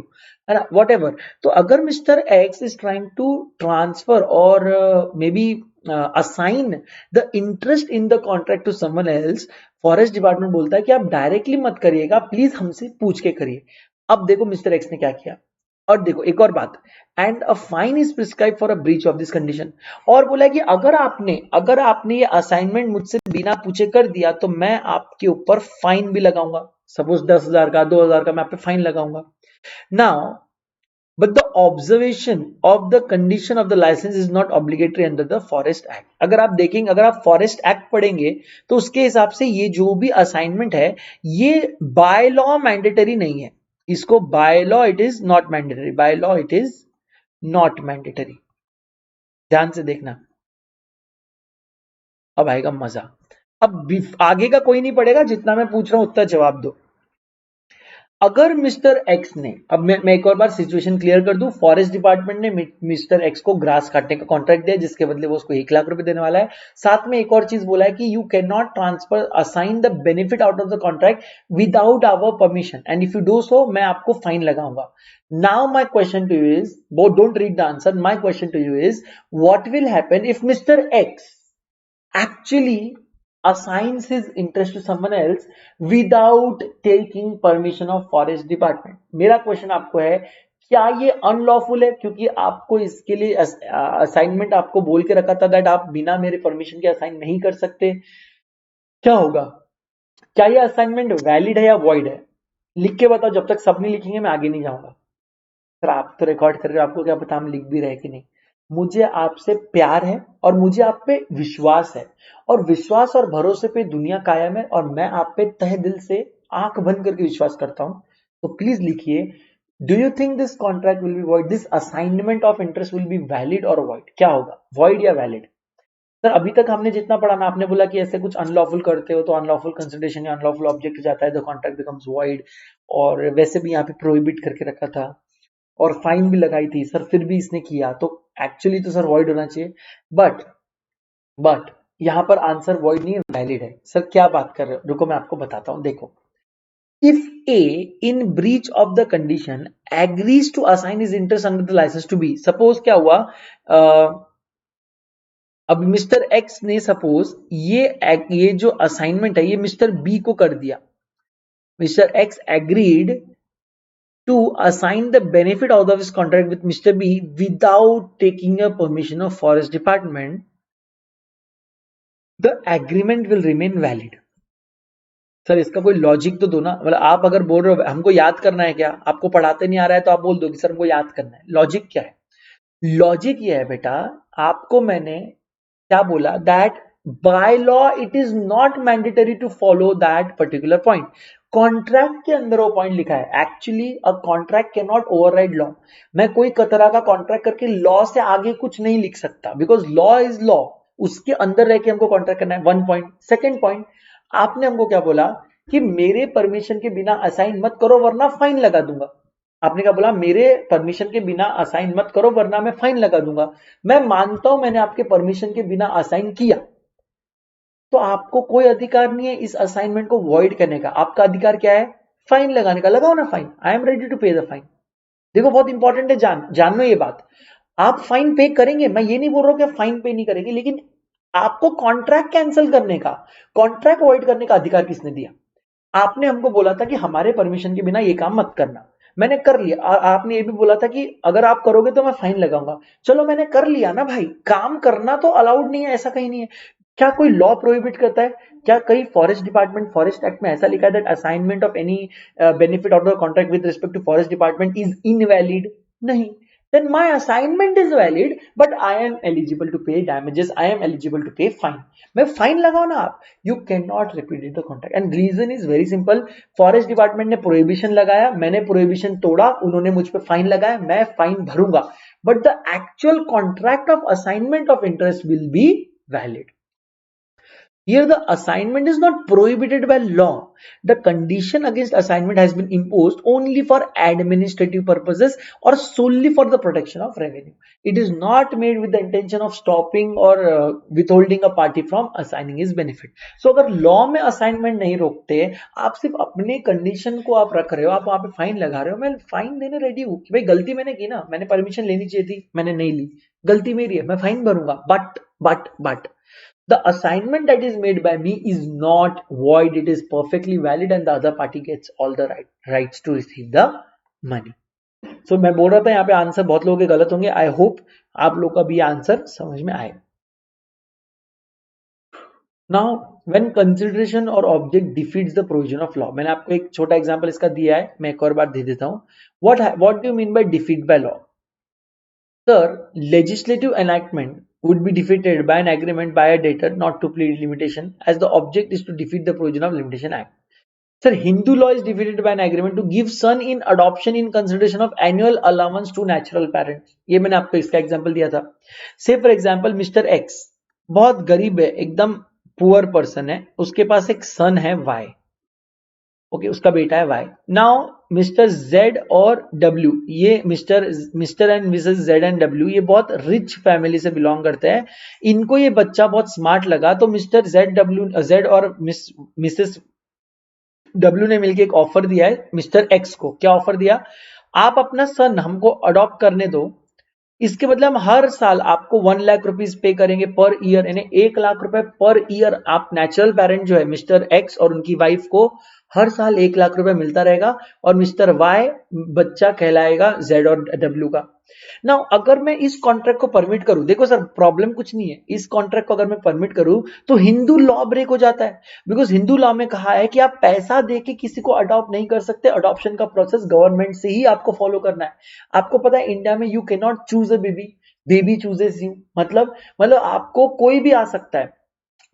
है ना, वॉट एवर। तो अगर mister X is trying to transfer or maybe assign the interest in the contract to someone else, forest department बोलता है कि आप डायरेक्टली मत करिएगा, प्लीज हमसे पूछ के करिए। अब देखो मिस्टर एक्स ने क्या किया, और देखो एक और बात, and a fine is prescribe for a breach of this condition, और बोला कि अगर आपने ये असाइनमेंट मुझसे बिना पूछे कर दिया तो मैं आपके ऊपर फाइन भी लगाऊंगा, सपोज 10,000 का 2,000 का मैं आप पे फाइन लगाऊंगा। Now but the observation of the condition of the license is not obligatory under the forest act. अगर आप देखेंगे, अगर आप फॉरेस्ट एक्ट पढ़ेंगे तो उसके हिसाब से ये जो भी असाइनमेंट है ये बाय लॉ मैंडेटरी नहीं है, इसको bye law it is not mandatory, bye law it is not mandatory. ध्यान से देखना, अब आएगा मजा। अब आगे का कोई नहीं पड़ेगा, जितना मैं पूछ रहा हूं उतना जवाब दो। अगर मिस्टर एक्स ने, अब मैं एक और बार सिचुएशन क्लियर कर दूं, फॉरेस्ट डिपार्टमेंट ने मिस्टर एक्स को ग्रास काटने का कॉन्ट्रैक्ट दिया जिसके बदले वो उसको 1 लाख रुपए देने वाला है। साथ में एक और चीज बोला है कि you can not transfer assign the benefit out of the contract without our permission, and if you do so मैं आपको फाइन लगाऊंगा। Now my question to you is, don't read the answer, my question to you is what will happen if mister X actually assigns his interest to someone else without taking permission of forest department। मेरा question आपको है, क्या ये unlawful है? क्योंकि आपको इसके लिए असाइनमेंट आपको बोल के रखा था दैट आप बिना मेरे परमिशन के असाइन नहीं कर सकते। क्या होगा? क्या ये असाइनमेंट वैलिड है या वॉइड है? लिख के बताओ, जब तक सब नहीं लिखेंगे मैं आगे नहीं जाऊंगा। सर आप तो रिकॉर्ड कर रहे हो, आपको क्या पता हम लिख भी रहे कि नहीं। मुझे आपसे प्यार है और मुझे आप पे विश्वास है, और विश्वास और भरोसे पे दुनिया कायम है, और मैं आप पे तहे दिल से आंख बंद करके विश्वास करता हूं। तो प्लीज लिखिए, do you think this contract will be void, this assignment of interest will be valid और वॉइड? क्या होगा, वॉइड या वैलिड? सर अभी तक हमने जितना पढ़ा ना, आपने बोला कि ऐसे कुछ अनलॉफुल करते हो तो अनलॉफुल कंसिडरेशन या अनलॉफुल ऑब्जेक्ट जाता है, द कॉन्ट्रैक्ट बिकम्स वॉइड, और वैसे भी यहाँ पे प्रोहिबिट करके रखा था और फाइन भी लगाई थी सर, फिर भी इसने किया, तो एक्चुअली तो सर वॉइड होना चाहिए। बट यहां पर आंसर वॉइड नहीं है, वैलिड है। सर क्या बात कर रहे हो, रुको मैं आपको बताता हूं। देखो, if A in breach of the condition agrees to assign his interest under the license to B, suppose क्या हुआ, अब मिस्टर एक्स ने सपोज ये जो असाइनमेंट है ये मिस्टर बी को कर दिया, mister x agreed to assign the benefit out of his contract with Mr. B without taking a permission of forest department, the agreement will remain valid। Sir इसका कोई logic तो दो ना, मतलब आप अगर बोल रहे हो हमको याद करना है, क्या आपको पढ़ाते नहीं आ रहा है तो आप बोल दो कि सर हमको याद करना है, लॉजिक क्या है? लॉजिक ये है बेटा, आपको मैंने क्या बोला, that by law it is not mandatory to follow that particular point. Contract के अंदर वो पॉइंट लिखा है, actually a contract can not override law. मैं कोई तरह का कॉन्ट्रैक्ट करके लॉ से आगे कुछ नहीं लिख सकता, बिकॉज लॉ इज लॉ, उसके अंदर रह के हमको कॉन्ट्रैक्ट करना है। 1 पॉइंट। सेकेंड पॉइंट, आपने हमको क्या बोला कि मेरे परमिशन के बिना असाइन मत करो वरना फाइन लगा दूंगा। आपने क्या बोला, मेरे परमिशन के बिना असाइन मत करो वरना मैं फाइन लगा दूंगा। मैं मानता हूं मैंने आपके परमिशन के बिना असाइन किया, तो आपको कोई अधिकार नहीं है इस असाइनमेंट को वॉइड करने का। आपका अधिकार क्या है, फाइन लगाने का, लगाओ ना fine, I am ready to pay the fine. देखो बहुत इंपॉर्टेंट है, जान लो ये बात, आप फाइन पे करेंगे, मैं ये नहीं बोल रहा हूं कि फाइन पे नहीं करेंगे, लेकिन आपको कॉन्ट्रैक्ट कैंसिल करने का, कॉन्ट्रैक्ट वॉइड करने का अधिकार किसने दिया? आपने हमको बोला था कि हमारे परमिशन के बिना ये काम मत करना, मैंने कर लिया, और आपने ये भी बोला था कि अगर आप करोगे तो मैं फाइन लगाऊंगा। चलो मैंने कर लिया ना भाई, काम करना तो अलाउड नहीं है, ऐसा कहीं नहीं है। क्या कोई लॉ प्रोहिबिट करता है? क्या कहीं फॉरेस्ट डिपार्टमेंट, फॉरेस्ट एक्ट में ऐसा लिखा है that assignment of any benefit out of contract with respect to forest department is invalid? नहीं। Then my assignment is valid, but I am eligible to pay damages, I am eligible to pay fine। मैं fine लगाओ ना आप, you cannot repudiate the contract, and reason is very simple, forest department ने prohibition लगाया, मैंने prohibition तोड़ा, उन्होंने मुझ पे फाइन लगाया, मैं फाइन भरूंगा, but the actual contract of assignment of interest will be valid. Here, the assignment is not prohibited by law. The condition against assignment has been imposed only for administrative purposes or solely for the protection of revenue. It is not made with the intention of stopping or withholding a party from assigning his benefit. So, अगर law में assignment नहीं रोकते, आप सिर्फ अपने condition को आप रख रहे हो, आप वहां पे फाइन लगा रहे हो, मैं फाइन देने रेडी हूँ कि भाई गलती मैंने की ना, मैंने परमिशन लेनी चाहिए थी, मैंने नहीं ली, गलती मेरी है, मैं fine भरूंगा. But the assignment that is made by me is not void, it is perfectly valid and the other party gets all the rights to receive the money. So मैं बोल रहा था यहाँ पे आंसर बहुत लोगों के गलत होंगे. आई होप आप लोग का भी आंसर समझ में आए. नाउ व्हेन कंसिडरेशन और object defeats the provision of law, मैंने आपको एक छोटा एग्जांपल इसका दिया है, मैं एक और बार दे देता हूं. What do you mean by defeat by law? Sir, legislative enactment would be defeated by an agreement by a debtor not to plead limitation, as the object is to defeat the provision of Limitation Act. Sir, Hindu law is defeated by an agreement to give son in adoption in consideration of annual allowance to natural parents. ये मैंने आपको इसका example दिया था. Say for example, Mr. X बहुत गरीब है, एकदम पुअर पर्सन है, उसके पास एक सन है Y. ओके, उसका बेटा है वाई. नाउ मिस्टर जेड और डब्ल्यू, ये mister and Mrs Z and W ये बहुत रिच फैमिली से बिलोंग करते हैं. इनको ये बच्चा बहुत स्मार्ट लगा, तो मिस्टर जेड और मिसेस डब्ल्यू ने मिलकर एक ऑफर दिया है मिस्टर एक्स को. क्या ऑफर दिया? आप अपना सन हमको अडॉप्ट करने दो, इसके बदले हम हर साल आपको 1 लाख रुपीज पे करेंगे पर ईयर, यानी 1 लाख रुपए पर ईयर. आप नेचुरल पेरेंट जो है मिस्टर एक्स और उनकी वाइफ को हर साल 1 लाख रुपए मिलता रहेगा और मिस्टर वाई बच्चा कहलाएगा जेड और डब्ल्यू का. ना अगर मैं इस कॉन्ट्रैक्ट को परमिट करूं, देखो सर प्रॉब्लम कुछ नहीं है, इस कॉन्ट्रैक्ट को अगर मैं परमिट करूं तो हिंदू लॉ ब्रेक हो जाता है. बिकॉज हिंदू लॉ में कहा है कि आप पैसा देके किसी को अडॉप्ट नहीं कर सकते, अडॉप्शन का प्रोसेस गवर्नमेंट से ही आपको फॉलो करना है. आपको पता है इंडिया में you can not choose a baby, baby chooses you. मतलब आपको कोई भी आ सकता है,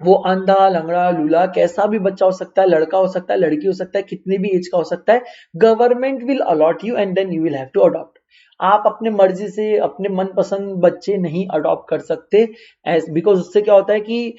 वो अंधा लंगड़ा लूला कैसा भी बच्चा हो सकता है, लड़का हो सकता है, लड़की हो सकता है, कितने भी एज का हो सकता है. Government will allot you and then you will have to adopt. आप अपने मर्जी से अपने मनपसंद बच्चे नहीं अडॉप्ट कर सकते, बिकॉज उससे क्या होता है कि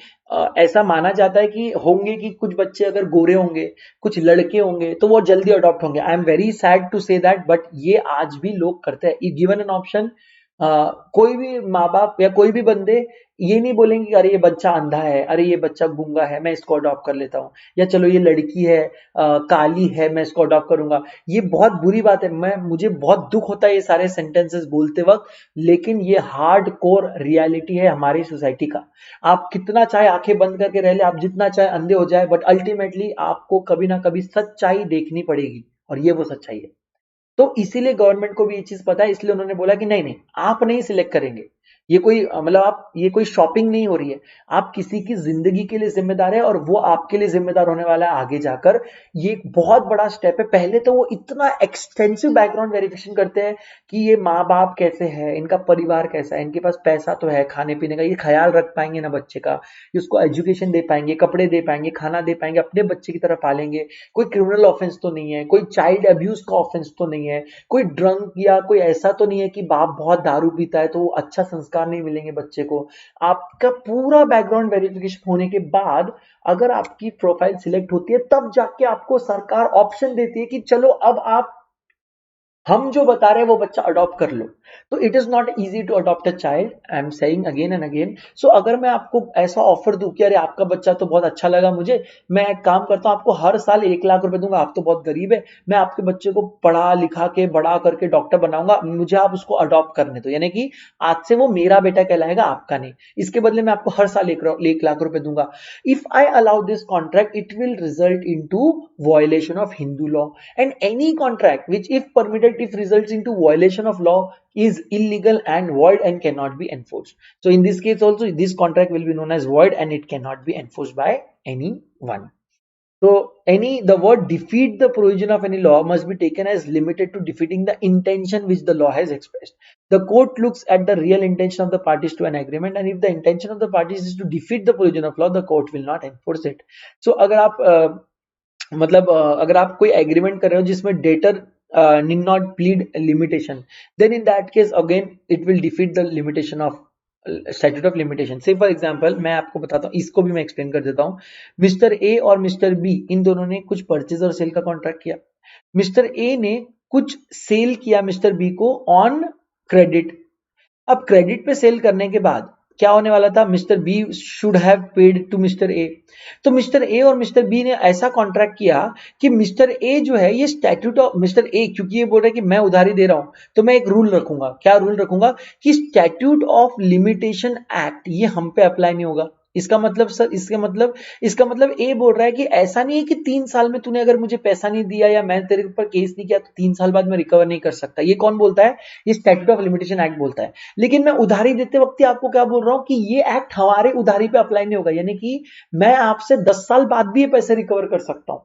ऐसा माना जाता है कि होंगे कि कुछ बच्चे अगर गोरे होंगे, कुछ लड़के होंगे, तो वो जल्दी अडॉप्ट होंगे. I am very sad to say that, but ये आज भी लोग करते हैं. गिवन एन ऑप्शन, कोई भी माँ बाप या कोई भी बंदे ये नहीं बोलेंगे कि अरे ये बच्चा अंधा है, अरे ये बच्चा गूंगा है, मैं इसको अडॉप्ट कर लेता हूँ, या चलो ये लड़की है काली है, मैं इसको अडॉप्ट करूंगा. ये बहुत बुरी बात है. मुझे बहुत दुख होता है ये सारे सेंटेंसेस बोलते वक्त, लेकिन ये हार्ड कोर रियलिटी है हमारी सोसाइटी का. आप कितना चाहे आंखें बंद करके रह ले, आप जितना चाहे अंधे हो जाए, बट अल्टीमेटली आपको कभी ना कभी सच्चाई देखनी पड़ेगी, और ये वो सच्चाई है. तो इसीलिए गवर्नमेंट को भी ये चीज पता है, इसलिए उन्होंने बोला कि नहीं नहीं, आप नहीं सिलेक्ट करेंगे. ये कोई मतलब आप ये कोई शॉपिंग नहीं हो रही है, आप किसी की जिंदगी के लिए जिम्मेदार है और वो आपके लिए जिम्मेदार होने वाला है आगे जाकर. ये एक बहुत बड़ा स्टेप है. पहले तो वो इतना एक्सटेंसिव बैकग्राउंड वेरिफिकेशन करते हैं कि ये माँ बाप कैसे है, इनका परिवार कैसा है, इनके पास पैसा तो है खाने पीने का, ये ख्याल रख पाएंगे ना बच्चे का, उसको एजुकेशन दे पाएंगे, कपड़े दे पाएंगे, खाना दे पाएंगे, अपने बच्चे की तरह पालेंगे, कोई क्रिमिनल ऑफेंस तो नहीं है, कोई चाइल्ड अब्यूज का ऑफेंस तो नहीं है, कोई ड्रंक या कोई ऐसा तो नहीं है कि बाप बहुत दारू पीता है तो वो अच्छा संस्कार नहीं मिलेंगे बच्चे को. आपका पूरा बैकग्राउंड वेरिफिकेशन होने के बाद अगर आपकी प्रोफाइल सिलेक्ट होती है, तब जाके आपको सरकार ऑप्शन देती है कि चलो अब आप हम जो बता रहे हैं वो बच्चा अडॉप्ट कर लो. तो it is not easy to adopt a child, I am saying again and again. So अगर मैं आपको ऐसा ऑफर दूं कि अरे आपका बच्चा तो बहुत अच्छा लगा मुझे, मैं एक काम करता हूं, आपको हर साल 1 लाख रुपए दूंगा, आप तो बहुत गरीब है, मैं आपके बच्चे को पढ़ा लिखा के बड़ा करके डॉक्टर बनाऊंगा, मुझे आप उसको अडॉप्ट करने दो, यानी कि आज से वो मेरा बेटा कहलाएगा, आपका नहीं. इसके बदले मैं आपको हर साल 1 लाख रुपए दूंगा. If I allow this contract, it will result into violation of Hindu law. And any contract which if permitted if results into violation of law is illegal and void and cannot be enforced. So in this case also this contract will be known as void and it cannot be enforced by anyone. So the word defeat the provision of any law must be taken as limited to defeating the intention which the law has expressed. The court looks at the real intention of the parties to an agreement, and if the intention of the parties is to defeat the provision of law, the court will not enforce it. So अगर आप अगर आप कोई agreement कर रहे हो जिसमें debtor need not plead limitation, then in that case again it will defeat the limitation of statute of limitation. से फॉर एग्जांपल मैं आपको बताता हूँ, इसको भी मैं एक्सप्लेन कर देता हूँ। मिस्टर ए और मिस्टर बी इन दोनों ने कुछ परचेज और सेल का कॉन्ट्रैक्ट किया। मिस्टर ए ने कुछ सेल किया मिस्टर बी को ऑन क्रेडिट। अब क्रेडिट पे सेल करने के बाद क्या होने वाला था, mister B should have paid to mister A. तो मिस्टर ए और मिस्टर बी ने ऐसा कॉन्ट्रैक्ट किया कि मिस्टर ए जो है ये स्टैट्यूट ऑफ मिस्टर ए, क्योंकि ये बोल रहा है कि मैं उधारी दे रहा हूं, तो मैं एक रूल रखूंगा। क्या रूल रखूंगा कि स्टैट्यूट ऑफ लिमिटेशन एक्ट ये हम पे अप्लाई नहीं होगा। इसका मतलब सर, इसका मतलब ए बोल रहा है कि ऐसा नहीं है कि 3 साल में तूने अगर मुझे पैसा नहीं दिया या मैं तेरे ऊपर केस नहीं किया तो 3 साल बाद मैं रिकवर नहीं कर सकता। ये कौन बोलता है? ये स्टैट्यूट ऑफ लिमिटेशन एक्ट बोलता है। लेकिन मैं उधारी देते वक्त ही आपको क्या बोल रहा हूं कि ये एक्ट हमारे उधारी पे अप्लाई नहीं होगा, यानी कि मैं आपसे 10 साल बाद भी ये पैसे रिकवर कर सकता हूं।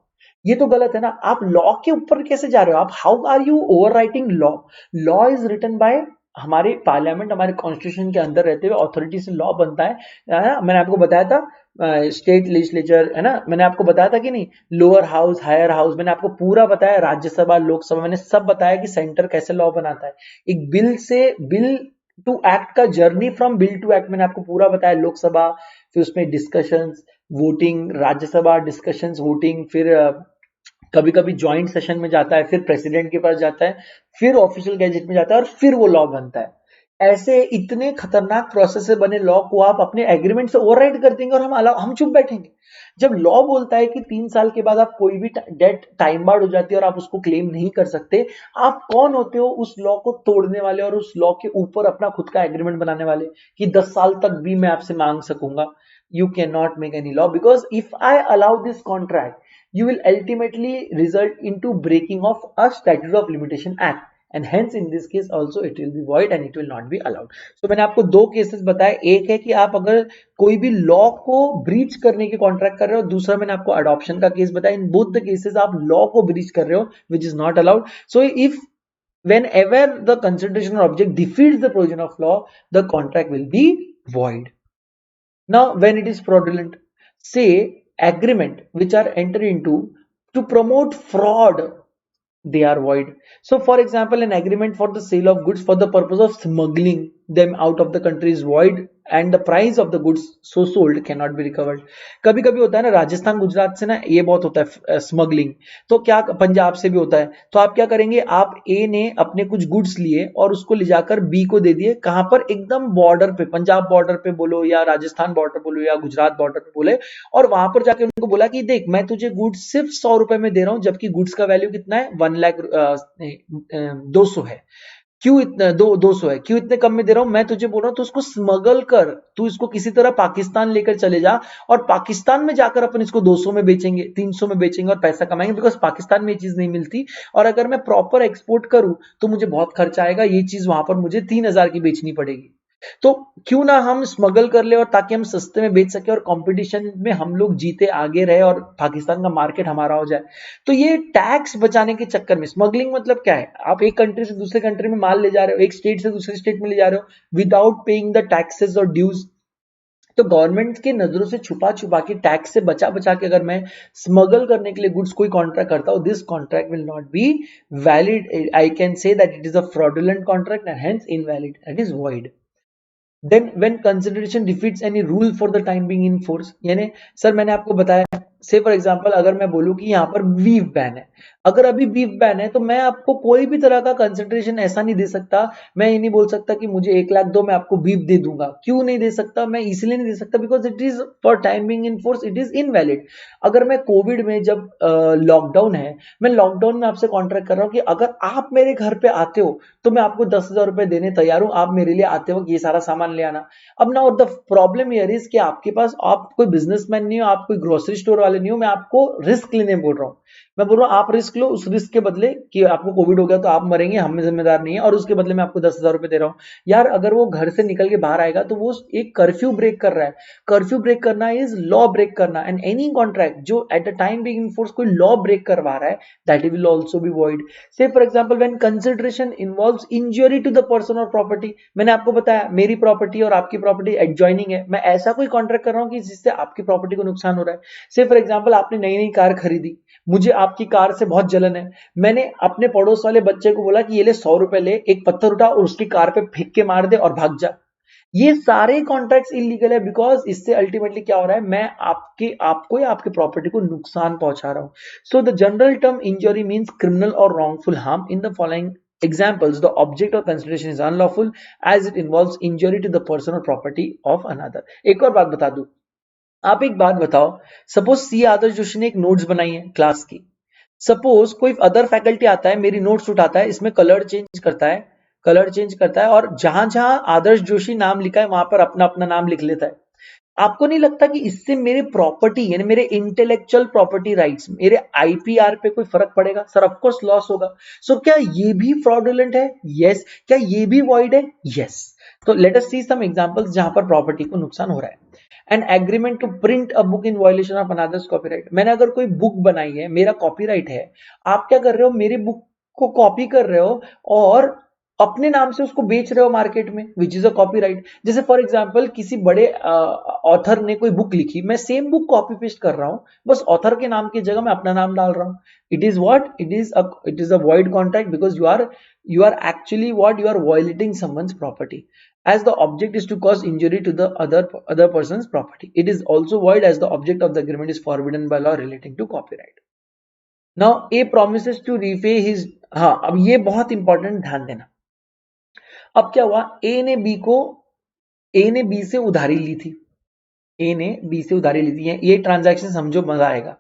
ये तो गलत है ना। आप लॉ के ऊपर कैसे जा रहे हो? आप how are you overwriting law? Law is written by हमारे पार्लियामेंट, हमारे कॉन्स्टिट्यूशन के अंदर रहते हुए अथॉरिटी से लॉ बनता है ना। मैंने आपको बताया था स्टेट लेजिस्लेचर है ना, मैंने आपको बताया था कि नहीं, लोअर हाउस हायर हाउस, मैंने आपको पूरा बताया, राज्यसभा लोकसभा, मैंने सब बताया कि सेंटर कैसे लॉ बनाता है। एक बिल टू एक्ट का journey from bill to act मैंने आपको पूरा बताया। लोकसभा, फिर उसमें discussions, voting, Rajya Sabha discussions, voting, फिर कभी कभी ज्वाइंट सेशन में जाता है, फिर प्रेसिडेंट के पास जाता है, फिर ऑफिशियल गैजेट में जाता है और फिर वो लॉ बनता है। ऐसे इतने खतरनाक प्रोसेस से बने लॉ को आप अपने एग्रीमेंट से ओवरराइड कर देंगे और हम चुप बैठेंगे। जब लॉ बोलता है कि 3 साल के बाद आप कोई भी डेट टाइम बार्ड हो जाती है और आप उसको क्लेम नहीं कर सकते, आप कौन होते हो उस लॉ को तोड़ने वाले और उस लॉ के ऊपर अपना खुद का एग्रीमेंट बनाने वाले कि 10 साल तक भी मैं आपसे मांग सकूंगा? You cannot make any law, because if I allow this contract, you will ultimately result into breaking of a statute of limitation act, and hence in this case also it will be void and it will not be allowed. So मैंने आपको दो cases बताए, एक है कि आप अगर कोई भी लॉ को ब्रीच करने के कॉन्ट्रैक्ट कर रहे हो, दूसरा मैंने आपको अडॉप्शन का केस बताया। इन बोथ द केसेस आप लॉ को ब्रीच कर रहे हो which is not allowed. So if whenever the consideration or object defeats the provision of law, the contract will be void. Now, when it is fraudulent, say agreement which are entered into to promote fraud, they are void. So, for example, an agreement for the sale of goods for the purpose of smuggling them out of the country is void, and the price of the goods so sold cannot be recovered. कभी कभी होता है ना, राजस्थान गुजरात से ना ये बहुत होता है स्मगलिंग, तो क्या पंजाब से भी होता है। तो आप क्या करेंगे, आप ए ने अपने कुछ गुड्स लिए और उसको ले जाकर बी को दे दिए, कहां पर? एकदम बॉर्डर पे, पंजाब बॉर्डर पे बोलो या राजस्थान बॉर्डर बोलो या गुजरात बॉर्डर पे बोले, और वहां पर जाके उनको बोला कि देख मैं तुझे गुड्स सिर्फ 100 रुपए में दे रहा हूं, जबकि गुड्स का वैल्यू कितना है? 1 लाख 200 है। क्यों इतना 200 है, क्यों इतने कम में दे रहा हूं? मैं तुझे बोल रहा हूं तो उसको स्मगल कर, तू इसको किसी तरह पाकिस्तान लेकर चले जा, और पाकिस्तान में जाकर अपन इसको 200 में बेचेंगे, 300 में बेचेंगे और पैसा कमाएंगे, बिकॉज पाकिस्तान में ये चीज नहीं मिलती। और अगर मैं प्रॉपर एक्सपोर्ट करूं तो मुझे बहुत खर्चा आएगा, ये चीज वहां पर मुझे 3,000 की बेचनी पड़ेगी। तो क्यों ना हम स्मगल कर ले, और ताकि हम सस्ते में बेच सके और कंपटीशन में हम लोग जीते आगे रहे और पाकिस्तान का मार्केट हमारा हो जाए। तो ये टैक्स बचाने के चक्कर में स्मगलिंग मतलब क्या है? आप एक कंट्री से दूसरे कंट्री में माल ले जा रहे हो, एक स्टेट से दूसरे स्टेट में ले जा रहे हो विदाउट पेइंग द टैक्सेस और ड्यूज। तो गवर्नमेंट के नजरों से छुपा छुपा के, टैक्स से बचा बचा के अगर मैं स्मगल करने के लिए गुड्स कोई कॉन्ट्रैक्ट करता हूं, this contract will not be valid. I can say that it is a fraudulent contract and hence invalid, that is void. Then when consideration defeats any rule for the time being in force, यानी sir मैंने आपको बताया, से for example अगर मैं बोलूं कि यहाँ पर बीफ बैन है, अगर अभी बीफ बैन है तो मैं आपको कोई भी तरह का कंसिडरेशन ऐसा नहीं दे सकता। मैं ये नहीं बोल सकता कि मुझे 1 लाख दो, मैं आपको बीफ दे दूंगा। क्यों नहीं दे सकता? मैं इसलिए नहीं दे सकता because it is for time being in force, it is invalid. अगर मैं कोविड में जब लॉकडाउन है, मैं लॉकडाउन में आपसे कॉन्ट्रैक्ट कर रहा हूँ कि अगर आप मेरे घर पे आते हो तो मैं आपको 10,000 रुपए देने तैयार हूं, आप मेरे लिए आते हो ये सारा सामान ले आना। अब ना द प्रॉब्लम हियर इज कि आपके पास, आप कोई बिजनेसमैन नहीं हो, आप कोई ग्रोसरी स्टोर वाले नहीं हो, मैं आपको रिस्क लेने बोल रहा हूँ। मैं बोल रहा हूँ आप रिस्क लो, उस रिस्क के बदले कि आपको कोविड हो गया तो आप मरेंगे, हम जिम्मेदार नहीं है, और उसके बदले मैं आपको 10,000 रुपए दे रहा हूँ। यार अगर वो घर से निकल के बाहर आएगा तो वो एक कर्फ्यू ब्रेक कर रहा है। कर्फ्यू ब्रेक करना इज लॉ ब्रेक करना, एंड एनी कॉन्ट्रैक्ट जो at the time being in force कोई लॉ ब्रेक करवा रहा है, that will also be void. Say for example when consideration involves injury to the person और property, मैंने आपको बताया मेरी प्रॉपर्टी और आपकी प्रॉपर्टी एडजॉइनिंग है, मैं ऐसा कोई कॉन्ट्रैक्ट कर रहा हूं कि जिससे आपकी प्रॉपर्टी को नुकसान हो रहा है। से फॉर एग्जांपल आपने नई नई कार खरीदी, मुझे आपकी कार से बहुत जलन है, मैंने अपने पड़ोस वाले बच्चे को बोला कि ये ले 100 रुपए ले, एक पत्थर उठा और उसकी कार पे फेंक के मार दे और भाग जा। ये सारे कॉन्ट्रैक्ट्स इलीगल है बिकॉज इससे अल्टीमेटली क्या हो रहा है, मैं आपको या आपके प्रॉपर्टी को नुकसान पहुंचा रहा हूं. So the general term injury means criminal or wrongful harm. In the following examples the object of consideration is unlawful as it involves injury to the person or property of another. एक और बात बता दूं, आप एक बात बताओ, suppose C Adarsh Joshi ने एक नोट्स बनाई है क्लास की. सपोज कोई अदर फैकल्टी आता है, मेरी नोट्स उठाता है, इसमें कलर चेंज करता है और जहां जहां आदर्श जोशी नाम लिखा है वहां पर अपना अपना नाम लिख लेता है. आपको नहीं लगता कि इससे मेरे प्रॉपर्टी यानी मेरे इंटेलेक्चुअल प्रॉपर्टी राइट्स, मेरे आईपीआर पे कोई फर्क पड़ेगा? सर ऑफ कोर्स लॉस होगा. सो क्या ये भी फ्रॉडुलेंट है? यस. क्या ये भी वॉइड है? यस. तो लेट अस सी सम एग्जांपल्स जहां पर प्रॉपर्टी को नुकसान हो रहा है. An agreement to print a book in violation of another's copyright. मैंने अगर कोई बुक बनाई है, मेरा कॉपीराइट है, आप क्या कर रहे हो, मेरी बुक को कॉपी कर रहे हो और अपने नाम से उसको बेच रहे हो मार्केट में, विच इज अ कॉपीराइट. जैसे फॉर एग्जांपल किसी बड़े ऑथर ने कोई बुक लिखी, मैं सेम बुक कॉपी पेस्ट कर रहा हूं, बस ऑथर के नाम की जगह मैं अपना नाम डाल रहा हूं. It is what, it is a void contract because you are actually what you are violating someone's property as the object is to cause injury to the other person's property. It is also void as the object of the agreement is forbidden by law relating to copyright. Now A promises to repay his, हाँ अब ये बहुत important, ध्यान देना. अब क्या हुआ, ए ने बी से उधारी ली थी. ए ने बी से उधारी ली थी, ये ट्रांजैक्शन समझो, मजा आएगा.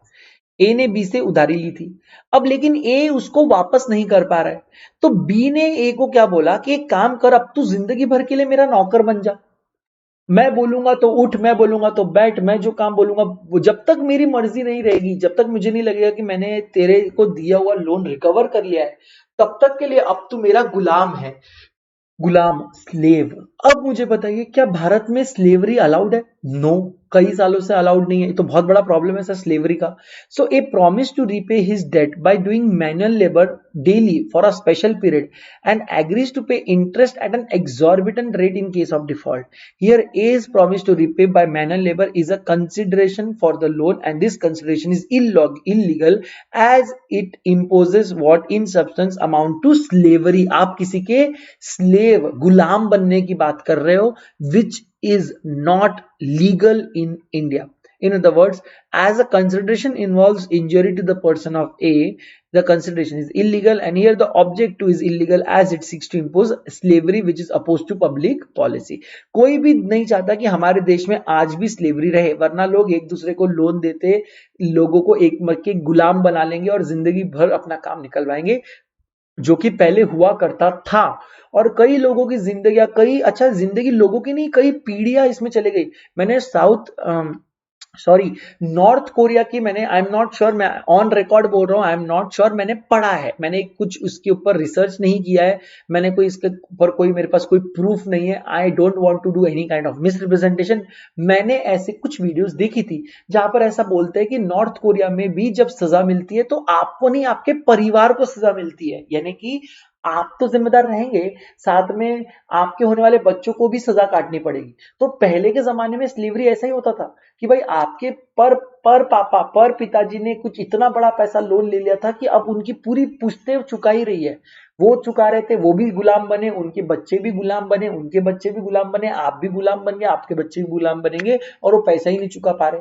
ए ने बी से उधारी ली थी, अब लेकिन ए उसको वापस नहीं कर पा रहा है. तो बी ने ए को क्या बोला कि एक काम कर, अब तू जिंदगी भर के लिए मेरा नौकर बन जा. मैं बोलूंगा तो उठ, मैं बोलूंगा तो बैठ, मैं जो काम बोलूंगा वो, जब तक मेरी मर्जी नहीं रहेगी, जब तक मुझे नहीं लगेगा कि मैंने तेरे को दिया हुआ लोन रिकवर कर लिया है, तब तक के लिए अब तू मेरा गुलाम है. गुलाम, स्लेव. अब मुझे बताइए, क्या भारत में स्लेवरी अलाउड है? नो, कई सालों से अलाउड नहीं है. तो बहुत बड़ा प्रॉब्लम है सर स्लेवरी का. So a promise to repay his debt by doing manual labour daily for a special period and agrees to pay interest at an exorbitant rate in case of default. Here A's promise to repay by manual labor is a consideration for the loan and this consideration is illegal as it imposes what in substance amount to slavery. आप किसी के slave, गुलाम बनने की बात कर रहे हो, which is not legal in India. In other words, as a consideration involves injury to the person of A, the consideration is illegal and here the object too is illegal as it seeks to impose slavery which is opposed to public policy. कोई भी नहीं चाहता कि हमारे देश में आज भी स्लेवरी रहे, वरना लोग एक दूसरे को लोन देते, लोगों को एक के गुलाम बना लेंगे और जिंदगी भर अपना काम निकलवाएंगे, जो कि पहले हुआ करता था. और कई लोगों की जिंदगी, कई, अच्छा जिंदगी लोगों की नहीं, कई पीढ़ियां इसमें चले गई. मैंने नॉर्थ कोरिया की, मैंने, आई एम नॉट श्योर, मैं ऑन रिकॉर्ड बोल रहा हूं, आई एम नॉट श्योर, मैंने पढ़ा है, मैंने कुछ उसके ऊपर रिसर्च नहीं किया है, मैंने कोई इसके ऊपर कोई, मेरे पास कोई प्रूफ नहीं है. I don't want to do any kind of misrepresentation. मैंने ऐसे कुछ वीडियोस देखी थी जहां पर ऐसा बोलते हैं कि नॉर्थ कोरिया में भी जब सजा मिलती है तो आपको नहीं, आपके परिवार को सजा मिलती है, यानी कि आप तो जिम्मेदार रहेंगे, साथ में आपके होने वाले बच्चों को भी सजा काटनी पड़ेगी. तो पहले के जमाने में स्लेवरी ऐसा ही होता था कि भाई आपके पर पिताजी ने कुछ इतना बड़ा पैसा लोन ले लिया था कि अब उनकी पूरी पुश्तें चुका ही रही है, वो चुका रहे थे, वो भी गुलाम बने, उनके बच्चे भी गुलाम बने, उनके बच्चे भी गुलाम बने, आप भी गुलाम बन गए, आपके बच्चे भी गुलाम बनेंगे और वो पैसा ही नहीं चुका पा रहे.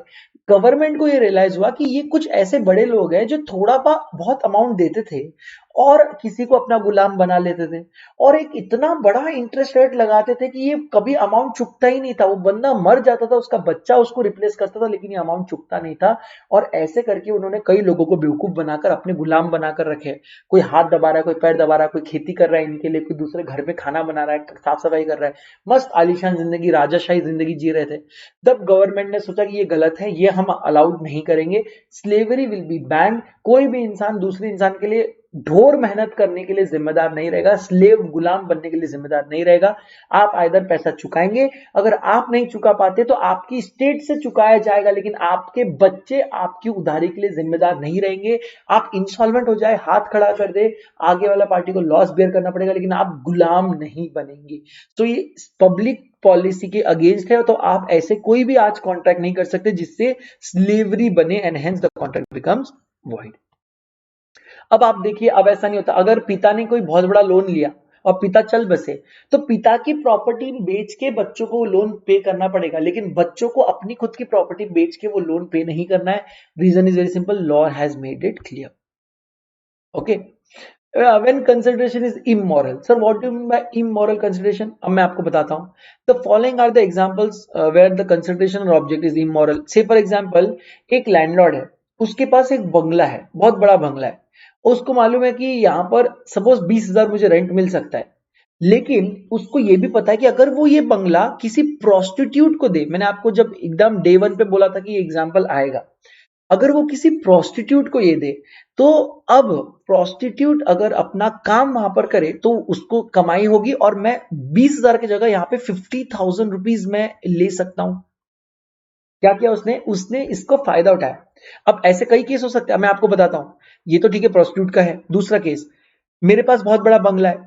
गवर्नमेंट को ये रियलाइज हुआ कि ये कुछ ऐसे बड़े लोग हैं जो थोड़ा बहुत अमाउंट देते थे और किसी को अपना गुलाम बना लेते थे और एक इतना बड़ा इंटरेस्ट रेट लगाते थे कि ये कभी अमाउंट चुकता ही नहीं था. वो बंदा मर जाता था, उसका बच्चा उसको रिप्लेस करता था, लेकिन ये अमाउंट चुकता नहीं था. और ऐसे करके उन्होंने कई लोगों को बेवकूफ बनाकर अपने गुलाम बनाकर रखे. कोई हाथ दबा रहा है, कोई पैर दबा रहा है, कोई खेती कर रहा है इनके लिए, कोई दूसरे घर में खाना बना रहा है, साफ सफाई कर रहा है, मस्त आलीशान जिंदगी, राजाशाही जिंदगी जी रहे थे. तब गवर्नमेंट ने सोचा कि ये गलत है, ये हम अलाउड नहीं करेंगे, स्लेवरी विल बी बैंड. कोई भी इंसान दूसरे इंसान के लिए ढोर मेहनत करने के लिए जिम्मेदार नहीं रहेगा, स्लेव, गुलाम बनने के लिए जिम्मेदार नहीं रहेगा. आप आइदर पैसा चुकाएंगे, अगर आप नहीं चुका पाते तो आपकी स्टेट से चुकाया जाएगा, लेकिन आपके बच्चे आपकी उधारी के लिए जिम्मेदार नहीं रहेंगे. आप इंसॉल्वेंट हो जाए, हाथ खड़ा कर दे, आगे वाला पार्टी को लॉस बेयर करना पड़ेगा, लेकिन आप गुलाम नहीं बनेंगे. तो ये पब्लिक पॉलिसी के अगेंस्ट है. तो आप ऐसे कोई भी आज कॉन्ट्रैक्ट नहीं कर सकते जिससे स्लेवरी बने and hence the contract becomes void. अब आप देखिए, अब ऐसा नहीं होता. अगर पिता ने कोई बहुत बड़ा लोन लिया, और पिता चल बसे, तो पिता की प्रॉपर्टी बेच के बच्चों को लोन पे करना पड़ेगा, लेकिन बच्चों को अपनी खुद की प्रॉपर्टी बेच के वो लोन पे नहीं करना है। Reason is very simple, law has made it clear. Okay, when consideration is immoral, sir, what do you mean by immoral consideration? अब मैं आपको बताता हूँ। The following are the examples where the consideration or object is immoral. Say for example, एक landlord है, उसके पास एक बंगला है, बहुत बड़ा बंगला है, उसको मालूम है कि यहाँ पर सपोज 20,000 मुझे रेंट मिल सकता है, लेकिन उसको ये भी पता है कि अगर वो ये बंगला किसी प्रोस्टिट्यूट को दे, मैंने आपको जब एकदम डे 1 पे बोला था कि एग्जाम्पल आएगा, अगर वो किसी प्रोस्टिट्यूट को ये दे, तो अब प्रोस्टिट्यूट अगर अपना काम वहां पर करे तो उसको कमाई होगी, और मैं 20,000 की जगह यहाँ पे 50,000 रुपीज में ले सकता हूं। क्या किया उसने? उसने इसको फायदा उठाया। अब ऐसे कई केस हो सकते हैं, मैं आपको बताता हूं। ये तो ठीक है, प्रोस्टिट्यूट का है। दूसरा केस, मेरे पास बहुत बड़ा बंगला है,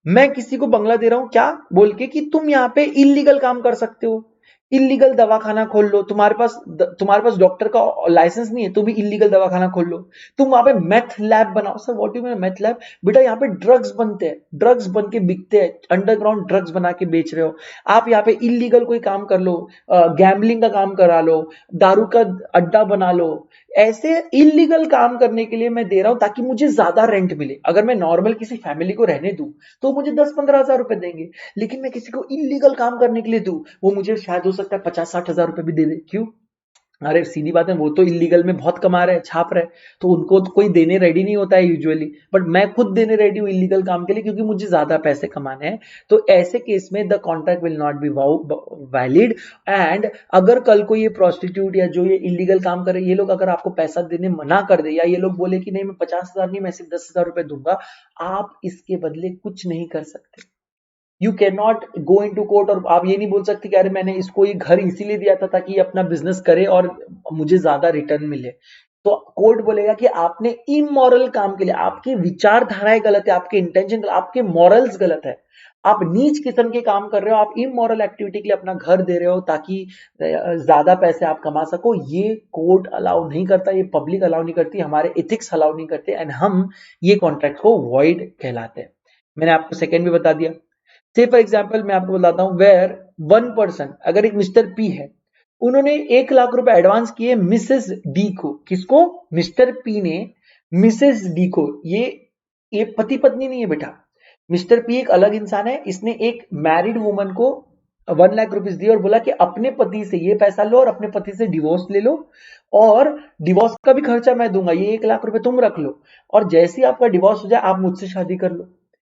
मैं किसी को बंगला दे रहा हूं, क्या बोल के कि तुम यहाँ पे इलीगल काम कर सकते हो, इलीगल दवाखाना खोल लो, तुम्हारे पास डॉक्टर का लाइसेंस नहीं है तो भी इलीगल दवाखाना खोल लो, तुम वहां पे मेथ लैब बनाओ। Sir what do you mean meth lab? बेटा यहाँ पे ड्रग्स बनते हैं, ड्रग्स बन के बिकते हैं, अंडरग्राउंड ड्रग्स बना के बेच रहे हो आप, यहाँ पे इलीगल कोई काम कर लो, गैम्बलिंग का काम करा लो, दारू का अड्डा बना लो। ऐसे इलीगल काम करने के लिए मैं दे रहा हूं ताकि मुझे ज्यादा रेंट मिले। अगर मैं नॉर्मल किसी फैमिली को रहने दूं तो मुझे 10-15 हजार रुपए देंगे, लेकिन मैं किसी को इलीगल काम करने के लिए दूं, वो मुझे शायद हो सकता है 50-60 हजार रुपए भी दे दे। क्यों? अरे सीधी बात है, वो तो इलीगल में बहुत कमा रहे हैं, छाप रहे हैं, तो उनको तो कोई देने रेडी नहीं होता है यूजुअली, बट मैं खुद देने रेडी हूँ इलीगल काम के लिए क्योंकि मुझे ज्यादा पैसे कमाने हैं। तो ऐसे केस में the contract will not be valid. And अगर कल को ये प्रोस्टिट्यूट या जो ये इलीगल काम करे, ये लोग अगर आपको पैसा देने मना कर दे, या ये लोग बोले कि नहीं मैं 50,000 नहीं, मैं सिर्फ 10,000 रुपए दूंगा, आप इसके बदले कुछ नहीं कर सकते। You can not go into court, और आप ये नहीं बोल सकते कि अरे मैंने इसको ये घर इसीलिए दिया था ताकि ये अपना बिजनेस करे और मुझे ज्यादा रिटर्न मिले। तो कोर्ट बोलेगा कि आपने इमोरल काम के लिए, आपकी विचारधाराएं गलत है, आपके इंटेंशन, आपके मॉरल्स गलत है, आप नीच किस्म के काम कर रहे हो, आप इमोरल एक्टिविटी के लिए अपना घर दे रहे हो ताकि ज्यादा पैसे आप कमा सको। ये कोर्ट अलाउ नहीं करता, ये पब्लिक अलाउ नहीं करती, हमारे एथिक्स अलाउ नहीं करते, एंड हम ये कॉन्ट्रैक्ट को वॉइड कहलाते हैं। मैंने आपको सेकेंड भी बता दिया। से फॉर एग्जाम्पल मैं आपको बताता हूं, वेयर वन पर्सन, अगर एक मिस्टर पी है, उन्होंने 1 लाख रुपए एडवांस किए मिसेस डी को। किसको? मिस्टर पी ने मिसेस डी को। ये पति पत्नी नहीं है बेटा, मिस्टर पी एक अलग इंसान है, इसने एक मैरिड वुमन को 1 लाख रुपीज दिए और बोला कि अपने पति से ये पैसा लो और अपने पति से डिवोर्स ले लो, और डिवोर्स का भी खर्चा मैं दूंगा, ये 1 लाख रुपए तुम रख लो, और जैसे ही आपका डिवोर्स हो जाए आप मुझसे शादी कर लो।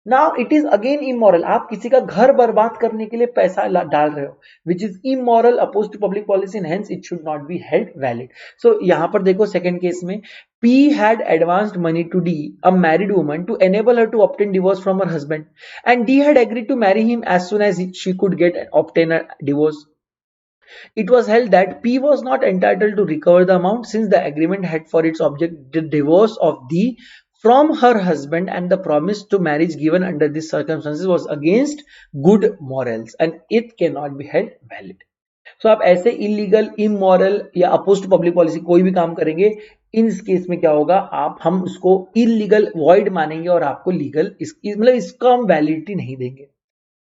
Now it is again immoral, आप किसी का घर बर्बाद करने के लिए पैसा डाल रहे हो, which is immoral, oppose to public policy, and hence it should not be held valid. So यहां पर देखो सेकंड केस में, P had advanced money to D, a married woman, to enable her to obtain divorce from her husband, and D had agreed to marry him as soon as she could obtain a divorce. It was held that P was not entitled to recover the amount since the agreement had for its object the divorce of D from her husband, and the promise to marriage given under these circumstances was against good morals and it cannot be held valid. So आप ऐसे illegal, immoral या oppose to public policy कोई भी काम करेंगे, in case में क्या होगा, हम उसको इलीगल वॉइड मानेंगे और आपको लीगल मतलब इसका हम वैलिडिटी नहीं देंगे।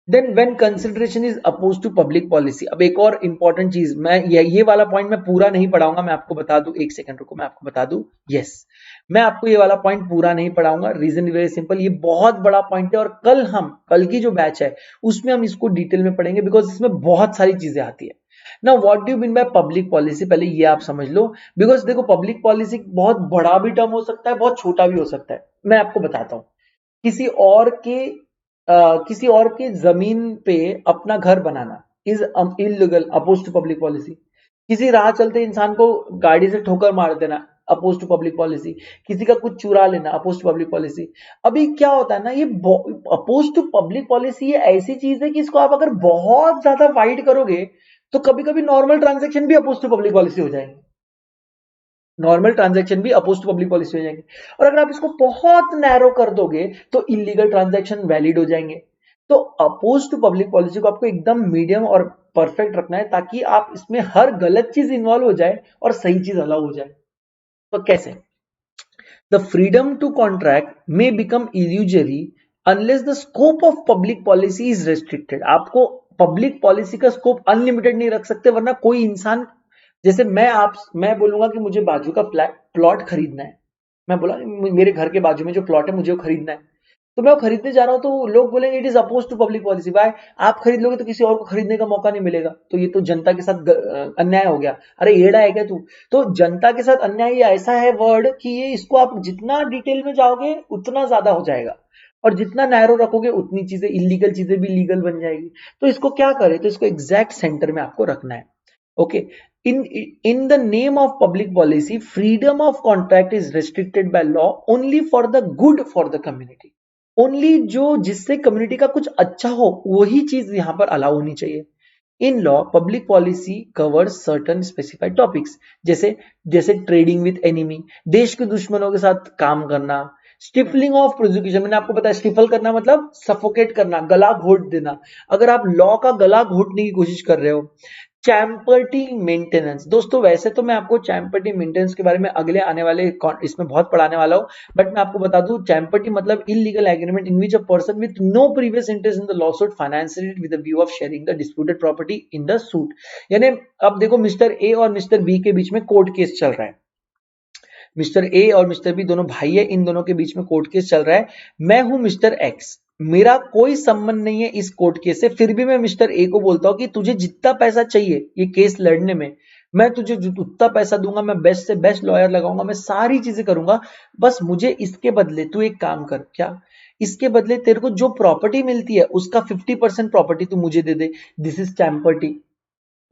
Then when consideration is oppose to public policy, अब एक और इंपॉर्टेंट चीज, मैं ये वाला पॉइंट मैं पूरा नहीं पढ़ाऊंगा, मैं आपको बता दूं, एक सेकंड रुको मैं आपको बता दूं। यस, मैं आपको ये वाला पॉइंट पूरा नहीं पढ़ाऊंगा, रीजन वेरी सिंपल, ये बहुत बड़ा पॉइंट है और कल की जो बैच है उसमें हम इसको डिटेल में पढ़ेंगे, बिकॉज इसमें बहुत सारी चीजें आती है। Now what do you mean by public policy, पहले ये आप समझ लो, बिकॉज देखो पब्लिक पॉलिसी बहुत बड़ा भी टर्म हो सकता है, बहुत छोटा भी हो सकता है। मैं आपको बताता हूं, किसी और के किसी और के जमीन पे अपना घर बनाना is illegal, oppose to public policy. किसी राह चलते इंसान को गाड़ी से ठोकर मार देना, अपोज टू पब्लिक पॉलिसी। किसी का कुछ चुरा लेना, अपोज टू पब्लिक पॉलिसी। अभी क्या होता है ना, ये अपोज टू पब्लिक पॉलिसी ये ऐसी चीज है कि इसको आप अगर बहुत ज्यादा वाइड करोगे तो कभी कभी नॉर्मल ट्रांजेक्शन भी अपोज टू पब्लिक पॉलिसी हो जाएंगे, नॉर्मल ट्रांजैक्शन भी अपोज टू पब्लिक पॉलिसी हो जाएंगे। और अगर आप इसको बहुत नैरो कर दोगे तो इलीगल ट्रांजैक्शन वैलिड हो जाएंगे। तो अपोज टू पब्लिक पॉलिसी को आपको एकदम मीडियम और परफेक्ट रखना है ताकि आप इसमें हर गलत चीज इन्वॉल्व हो जाए और सही चीज अलाउ हो जाए। तो कैसे? The freedom to contract may become illusory unless the scope of public policy is restricted. आपको पब्लिक पॉलिसी का स्कोप अनलिमिटेड नहीं रख सकते, वरना कोई इंसान, जैसे मैं बोलूंगा कि मुझे बाजू का प्लॉट खरीदना है, मैं बोला मेरे घर के बाजू में जो प्लॉट है मुझे वो खरीदना है, तो मैं वो खरीदने जा रहा हूं, तो लोग बोलेंगे it is oppose to public policy. भाई आप खरीद लोगे तो किसी और को खरीदने का मौका नहीं मिलेगा, तो ये तो जनता के साथ अन्याय हो गया। अरे येड़ा है क्या तू? तो जनता के साथ अन्याय ये ऐसा है वर्ड कि ये इसको आप जितना डिटेल में जाओगे उतना ज्यादा हो जाएगा, और जितना नैरो रखोगे उतनी चीजें, इलीगल चीजें भी लीगल बन जाएगी। तो इसको क्या करें, तो इसको एग्जैक्ट सेंटर में आपको रखना है। Okay, in the name of public policy, freedom of contract is restricted by law only for the good for the community। Only जो जिससे कम्युनिटी का कुछ अच्छा हो वही चीज यहां पर अलाउ होनी चाहिए। In law public policy covers certain specified topics, जैसे जैसे ट्रेडिंग विद एनिमी, देश के दुश्मनों के साथ काम करना, स्टिफलिंग ऑफ प्रोसिक्यूशन, मैंने आपको बताया स्टिफल करना मतलब सफोकेट करना, गला घोट देना, अगर आप लॉ का गला घोटने की कोशिश कर रहे हो। चैम्पर्टी मेंटेनेंस, दोस्तों वैसे तो मैं आपको चैम्पर्टी मेंटेनेंस के बारे में अगले आने वाले इसमें बहुत पढ़ाने वाला हूं, बट मैं आपको बता दूं चैम्पर्टी मतलब illegal agreement in which a person with no previous interest in the lawsuit financially with the view of sharing the disputed property in the suit. यानी अब देखो मिस्टर ए और मिस्टर बी के बीच में कोर्ट केस चल रहा है, mister A और मिस्टर बी दोनों भाई है, इन दोनों के बीच में कोर्ट केस चल रहा है। मैं हूं मिस्टर एक्स, मेरा कोई संबंध नहीं है इस कोर्ट केस से, फिर भी मैं मिस्टर ए को बोलता हूं कि तुझे जितना पैसा चाहिए ये केस लड़ने में, मैं तुझे उतना पैसा दूंगा, मैं बेस्ट से बेस्ट लॉयर लगाऊंगा, मैं सारी चीजें करूंगा, बस मुझे इसके बदले तू एक काम कर। क्या? इसके बदले तेरे को जो प्रॉपर्टी मिलती है उसका 50% प्रॉपर्टी तू मुझे दे दे। This is champerty.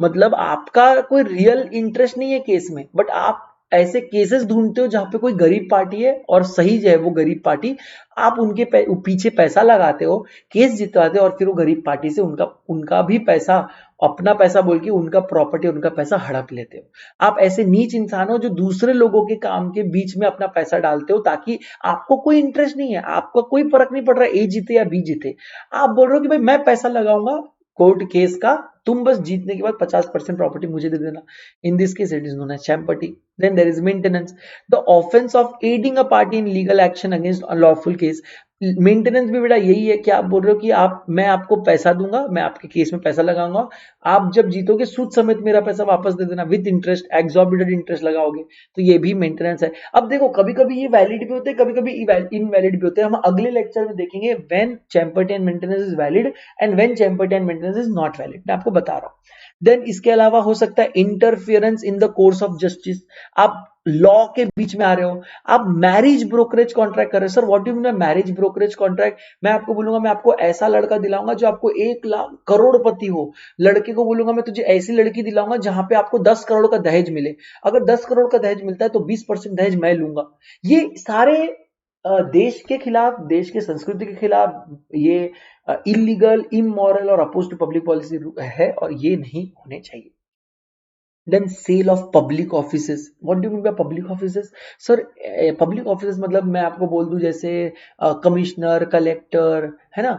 मतलब आपका कोई रियल इंटरेस्ट नहीं है केस में, बट आप ऐसे केसेस ढूंढते हो जहां पे कोई गरीब पार्टी है और सही है वो गरीब पार्टी, आप उनके पीछे पैसा लगाते हो, केस जितवाते हो, और फिर वो गरीब पार्टी से उनका उनका भी पैसा, अपना पैसा बोल के उनका प्रॉपर्टी उनका पैसा हड़प लेते हो। आप ऐसे नीच इंसान हो जो दूसरे लोगों के काम के बीच में अपना पैसा डालते हो, ताकि आपको कोई इंटरेस्ट नहीं है, आपका कोई फर्क नहीं पड़ रहा ए जीते या बी जीते, आप बोल रहे हो कि भाई मैं पैसा लगाऊंगा कोर्ट केस का, तुम बस जीतने के बाद 50% प्रॉपर्टी मुझे दे देना। In this case it is known as champerty. Then there is maintenance, the offense of aiding a party in legal action against unlawful case. Maintenance भी बेटा यही है कि आप बोल रहे हो कि आप, मैं आपको पैसा दूंगा, मैं आपके केस में पैसा लगाऊंगा, आप जब जीतोगे सूद समेत मेरा पैसा वापस दे देना, विद इंटरेस्ट, एग्जॉर्बिटेंट इंटरेस्ट लगाओगे, तो ये भी मेंटेनेंस है। अब देखो कभी कभी ये वैलिड भी होते हैं, कभी कभी इनवैलिड भी होते हैं, हम अगले लेक्चर में देखेंगे when champerty and maintenance is valid and when champerty and maintenance is not valid, मैं आपको बता रहा हूं। देन इसके अलावा हो सकता है interference in the course of justice, आप लॉ के बीच में आ रहे हो, आप मैरिज ब्रोकरेज कॉन्ट्रैक्ट कर रहे हो। Sir what do mean marriage brokerage contract? मैं आपको बोलूंगा मैं आपको ऐसा लड़का दिलाऊंगा जो आपको 1 लाख करोड़पति हो, लड़के को बोलूंगा मैं तुझे ऐसी लड़की दिलाऊंगा जहां पे आपको 10 करोड़ का दहेज मिले, अगर 10 करोड़ का दहेज मिलता है तो 20% दहेज मैं लूंगा। ये सारे देश के खिलाफ, देश के संस्कृति के खिलाफ, ये इलीगल, इमोरल और अपोज टू पब्लिक पॉलिसी है, और ये नहीं होने चाहिए। Then sale of public offices, what do mean by public offices? Sir public offices मतलब मैं आपको बोल दूं जैसे कमिश्नर, कलेक्टर, है ना,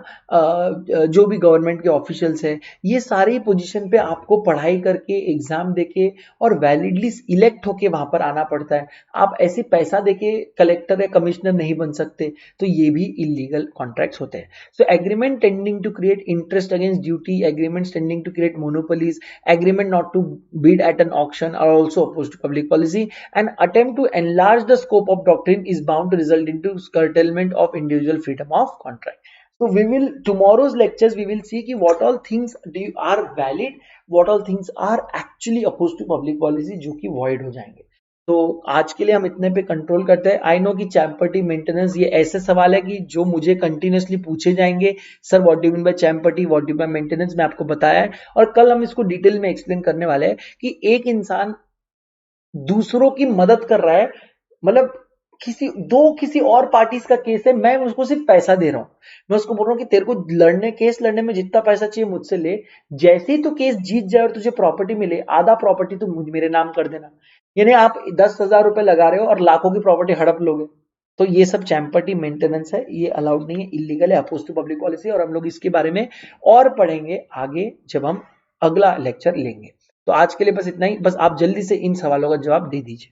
जो भी गवर्नमेंट के ऑफिशियल्स है, ये सारी पोजीशन पे आपको पढ़ाई करके एग्जाम देके और वैलिडली इलेक्ट होके वहां पर आना पड़ता है। आप ऐसे पैसा देके कलेक्टर या कमिश्नर नहीं बन सकते, तो ये भी इलीगल कॉन्ट्रैक्ट्स होते हैं। So agreement tending to create interest against duty, agreement tending to create monopolies, agreement not to bid at an auction are also opposed to public policy, and attempt to enlarge the scope of doctrine is bound to result into curtailment of individual freedom of contract. So we will, tomorrow's lectures we will see कि what all things are valid, what all things are actually opposed to public policy, जो कि void हो जाएंगे। तो आज के लिए हम इतने पे कंट्रोल करते हैं। आई नो कि चैम्पर्टी मेंटेनेंस ये ऐसे सवाल है कि जो मुझे कंटिन्यूसली पूछे जाएंगे, sir what do mean by champerty, what do by maintenance, मैं आपको बताया है, और कल हम इसको डिटेल में एक्सप्लेन करने वाले हैं कि एक इंसान दूसरों की मदद कर रहा है, मतलब किसी और पार्टीज का केस है, मैं उसको सिर्फ पैसा दे रहा हूं, मैं उसको बोल रहा हूं कि तेरे को केस लड़ने में जितना पैसा चाहिए मुझसे ले, जैसे ही तू केस जीत जाए और तुझे प्रॉपर्टी मिले, आधा प्रॉपर्टी तू मेरे नाम कर देना। यानी आप 10,000 रुपए लगा रहे हो और लाखों की प्रॉपर्टी हड़प लोगे, तो ये सब चैम्पर्टी मेंटेनेंस है, ये अलाउड नहीं है, इलीगल है, अपोज टू पब्लिक पॉलिसी, और हम लोग इसके बारे में और पढ़ेंगे आगे जब हम अगला लेक्चर लेंगे। तो आज के लिए बस इतना ही, बस आप जल्दी से इन सवालों का जवाब दे दीजिए।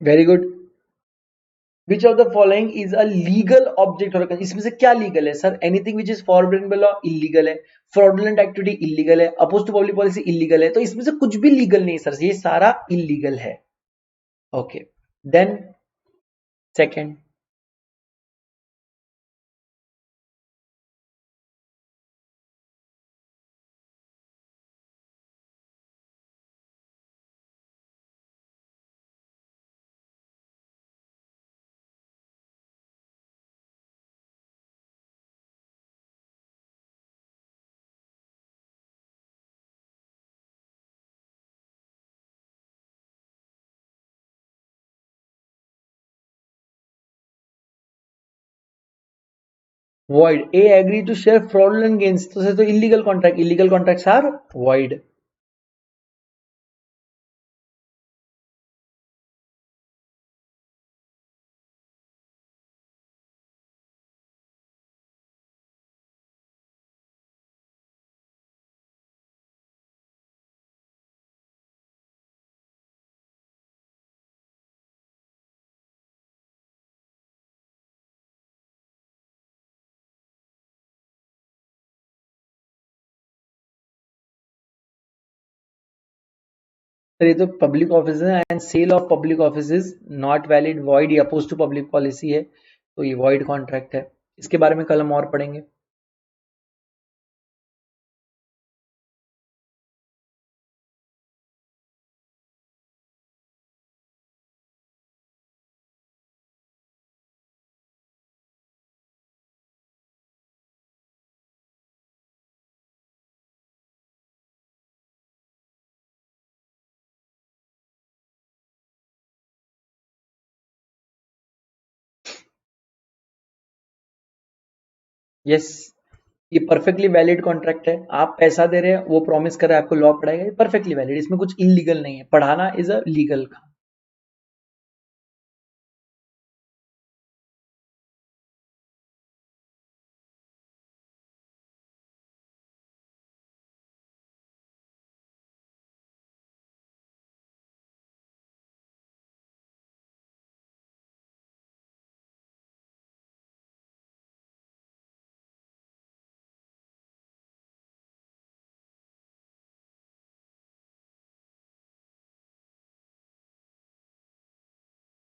Very good. Which of the following is a legal object और इसमें से क्या लीगल है sir? Anything which is forbidden by law illegal है, फ्रॉडुलेंट एक्टिविटी इलीगल है, oppose to public policy illegal है. तो इसमें से कुछ भी लीगल नहीं सर, ये सारा इलीगल है. Okay, then second. void. A agree to share fraudulent gains. तो illegal contract. Illegal contracts are void. Sir ये तो पब्लिक ऑफिस है and sale of public office is not valid. void ये oppose to public policy है, तो ये void contract है. इसके बारे में कल हम और पढ़ेंगे. यस, ये परफेक्टली वैलिड कॉन्ट्रैक्ट है. आप पैसा दे रहे हैं, वो प्रॉमिस कर रहा है आपको लॉ पढ़ाएगा, ये परफेक्टली वैलिड. इसमें कुछ इलीगल नहीं है. पढ़ाना इज अ लीगल काम.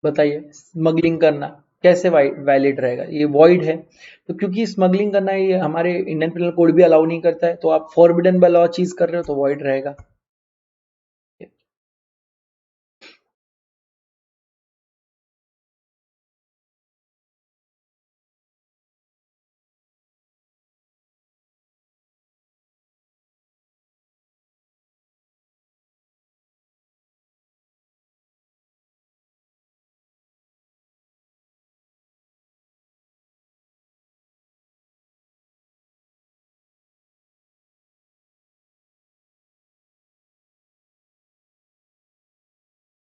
बताइए, स्मगलिंग करना कैसे वैलिड रहेगा? ये वॉइड है. तो क्योंकि स्मगलिंग करना ये हमारे इंडियन पिनल कोड भी अलाउ नहीं करता है, तो आप फॉरबिडन बाय लॉ चीज कर रहे हो तो वॉइड रहेगा.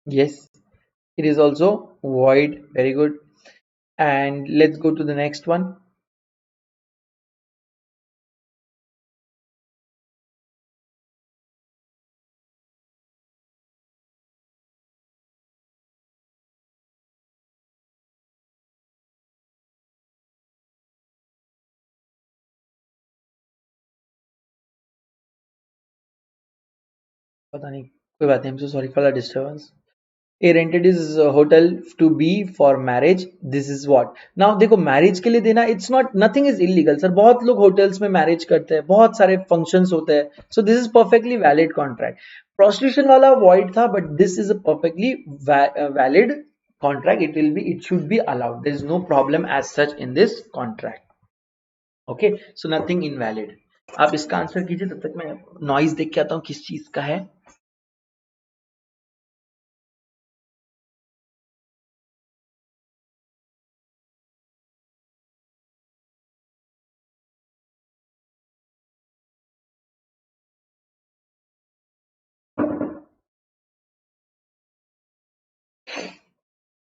Yes, it is also void. Very good. And let's go to the next one. पता नहीं, कोई बात नहीं. I'm so sorry for the disturbance. A rented is hotel to be for marriage. This is what. Now देखो, marriage के लिए देना, it's not, nothing is illegal sir. बहुत लोग होटल्स में मैरिज करते हैं, बहुत सारे फंक्शंस होते हैं. So this is perfectly valid contract. Prostitution वाला वॉइड था, but this is a perfectly valid contract. It should be allowed. There is no problem as such in this contract. Okay, so nothing invalid. आप इसका answer कीजिए, तब तक मैं noise देख के आता हूँ किस चीज का है.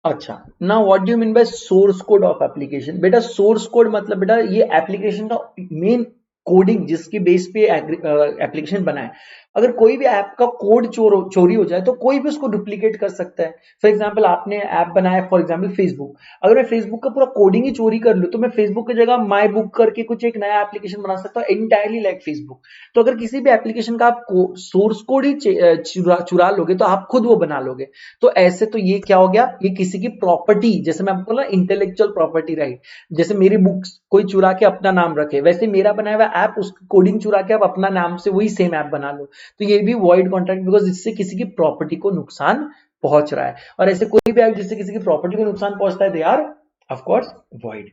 अच्छा, ना what do you mean by source code of application? बेटा सोर्स कोड मतलब बेटा ये एप्लीकेशन का मेन कोडिंग जिसकी बेस पे एप्लीकेशन बना है. अगर कोई भी ऐप का कोड चोरी हो जाए तो कोई भी उसको डुप्लीकेट कर सकता है। फॉर एग्जाम्पल आपने ऐप बनाया, फॉर एग्जाम्पल फेसबुक, अगर मैं फेसबुक का पूरा कोडिंग ही चोरी कर लूं तो मैं फेसबुक की जगह माई बुक करके कुछ एक नया एप्लीकेशन बना सकता हूँ एंटायरली लाइक फेसबुक। तो अगर किसी भी एप्लीकेशन का आप सोर्स कोड ही चुरा लोगे तो आप खुद वो बना लोगे। तो ऐसे तो ये क्या हो गया, ये किसी की प्रॉपर्टी, जैसे मैं आपको बोला इंटेलेक्चुअल प्रॉपर्टी राइट, जैसे मेरी बुक्स कोई चुरा के अपना नाम रखे, वैसे मेरा बनाया हुआ ऐप उस कोडिंग चुरा के आप अपना नाम से वही सेम ऐप बना लो, तो ये भी वॉइड कॉन्ट्रैक्ट, बिकॉज इससे किसी की प्रॉपर्टी को नुकसान पहुंच रहा है। और ऐसे कोई भी ऐप जिससे किसी की प्रॉपर्टी को नुकसान पहुंचता है, they are of course void.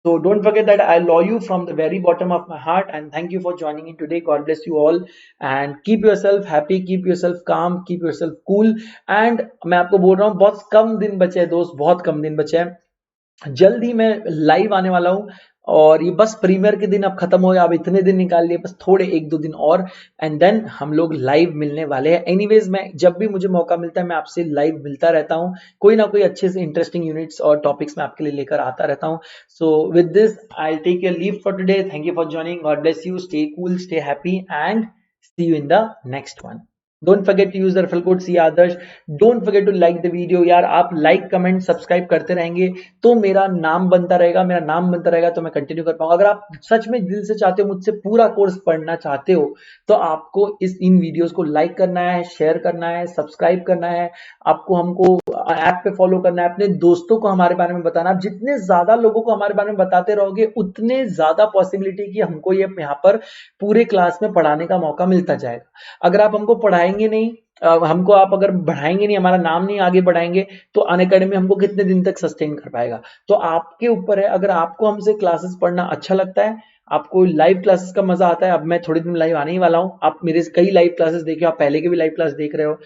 So don't forget that I love you from the very bottom of my heart and thank you for joining in today. God bless you all and keep yourself happy, keep yourself calm, keep yourself cool. And मैं आपको बोल रहा हूँ बहुत कम दिन बचे हैं दोस्त, बहुत कम दिन बचे हैं। जल्द ही मैं लाइव आने वाला हूँ और ये बस प्रीमियर के दिन अब खत्म हो गया, अब इतने दिन निकाल लिए, बस थोड़े 1-2 दिन और एंड देन हम लोग लाइव मिलने वाले हैं। एनीवेज मैं जब भी मुझे मौका मिलता है मैं आपसे लाइव मिलता रहता हूँ, कोई ना कोई अच्छे से इंटरेस्टिंग यूनिट्स और टॉपिक्स मैं आपके लिए लेकर आता रहता हूँ। So with this I will take your leave for today. Thank you for joining, God bless you, stay cool, stay happy and see you in the next one. Don't forget to use the referral code C Adarsh. Don't forget to like the video यार, आप like comment subscribe करते रहेंगे तो मेरा नाम बनता रहेगा, मेरा नाम बनता रहेगा तो मैं कंटिन्यू कर पाऊंगा। अगर आप सच में दिल से चाहते हो मुझसे पूरा कोर्स पढ़ना चाहते हो तो आपको इन वीडियोस को लाइक करना है, शेयर करना है, सब्सक्राइब करना है, आपको हमको ऐप पे फॉलो करना है, अपने दोस्तों को हमारे बारे में बताना। आप जितने ज्यादा लोगों को हमारे बारे में बताते रहोगे उतने ज्यादा पॉसिबिलिटी कि हमको ये यहाँ पर पूरे क्लास में पढ़ाने का मौका मिलता जाएगा। अगर आप हमको पढ़ाएंगे नहीं, हमको आप अगर बढ़ाएंगे नहीं, हमारा नाम नहीं आगे बढ़ाएंगे तो अनअकैडमी हमको कितने दिन तक सस्टेन कर पाएगा। तो आपके ऊपर है, अगर आपको हमसे क्लासेस पढ़ना अच्छा लगता है, आपको लाइव क्लासेस का मजा आता है, अब मैं थोड़े दिन लाइव आने ही वाला हूं, आप मेरे कई लाइव क्लासेस देखे, आप पहले के भी लाइव क्लास देख रहे हो,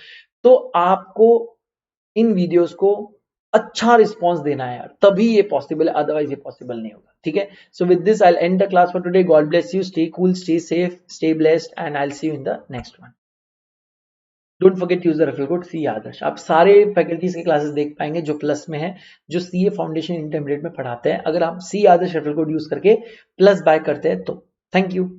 तो आपको इन वीडियोस को अच्छा रिस्पॉन्स देना है यार, तभी ये पॉसिबल है, अदरवाइज ये पॉसिबल नहीं होगा। ठीक है, so with this I will end the class for today. God bless you, stay cool, stay safe, stay blessed and I will see you in the next one. Don't forget to use the referral code C Adarsh. आप सारे faculties के classes देख पाएंगे जो plus में है, जो CA foundation intermediate में पढ़ाते हैं, अगर आप सी आदर्श रेफरल कोड यूज करके प्लस बाय करते हैं तो। Thank you.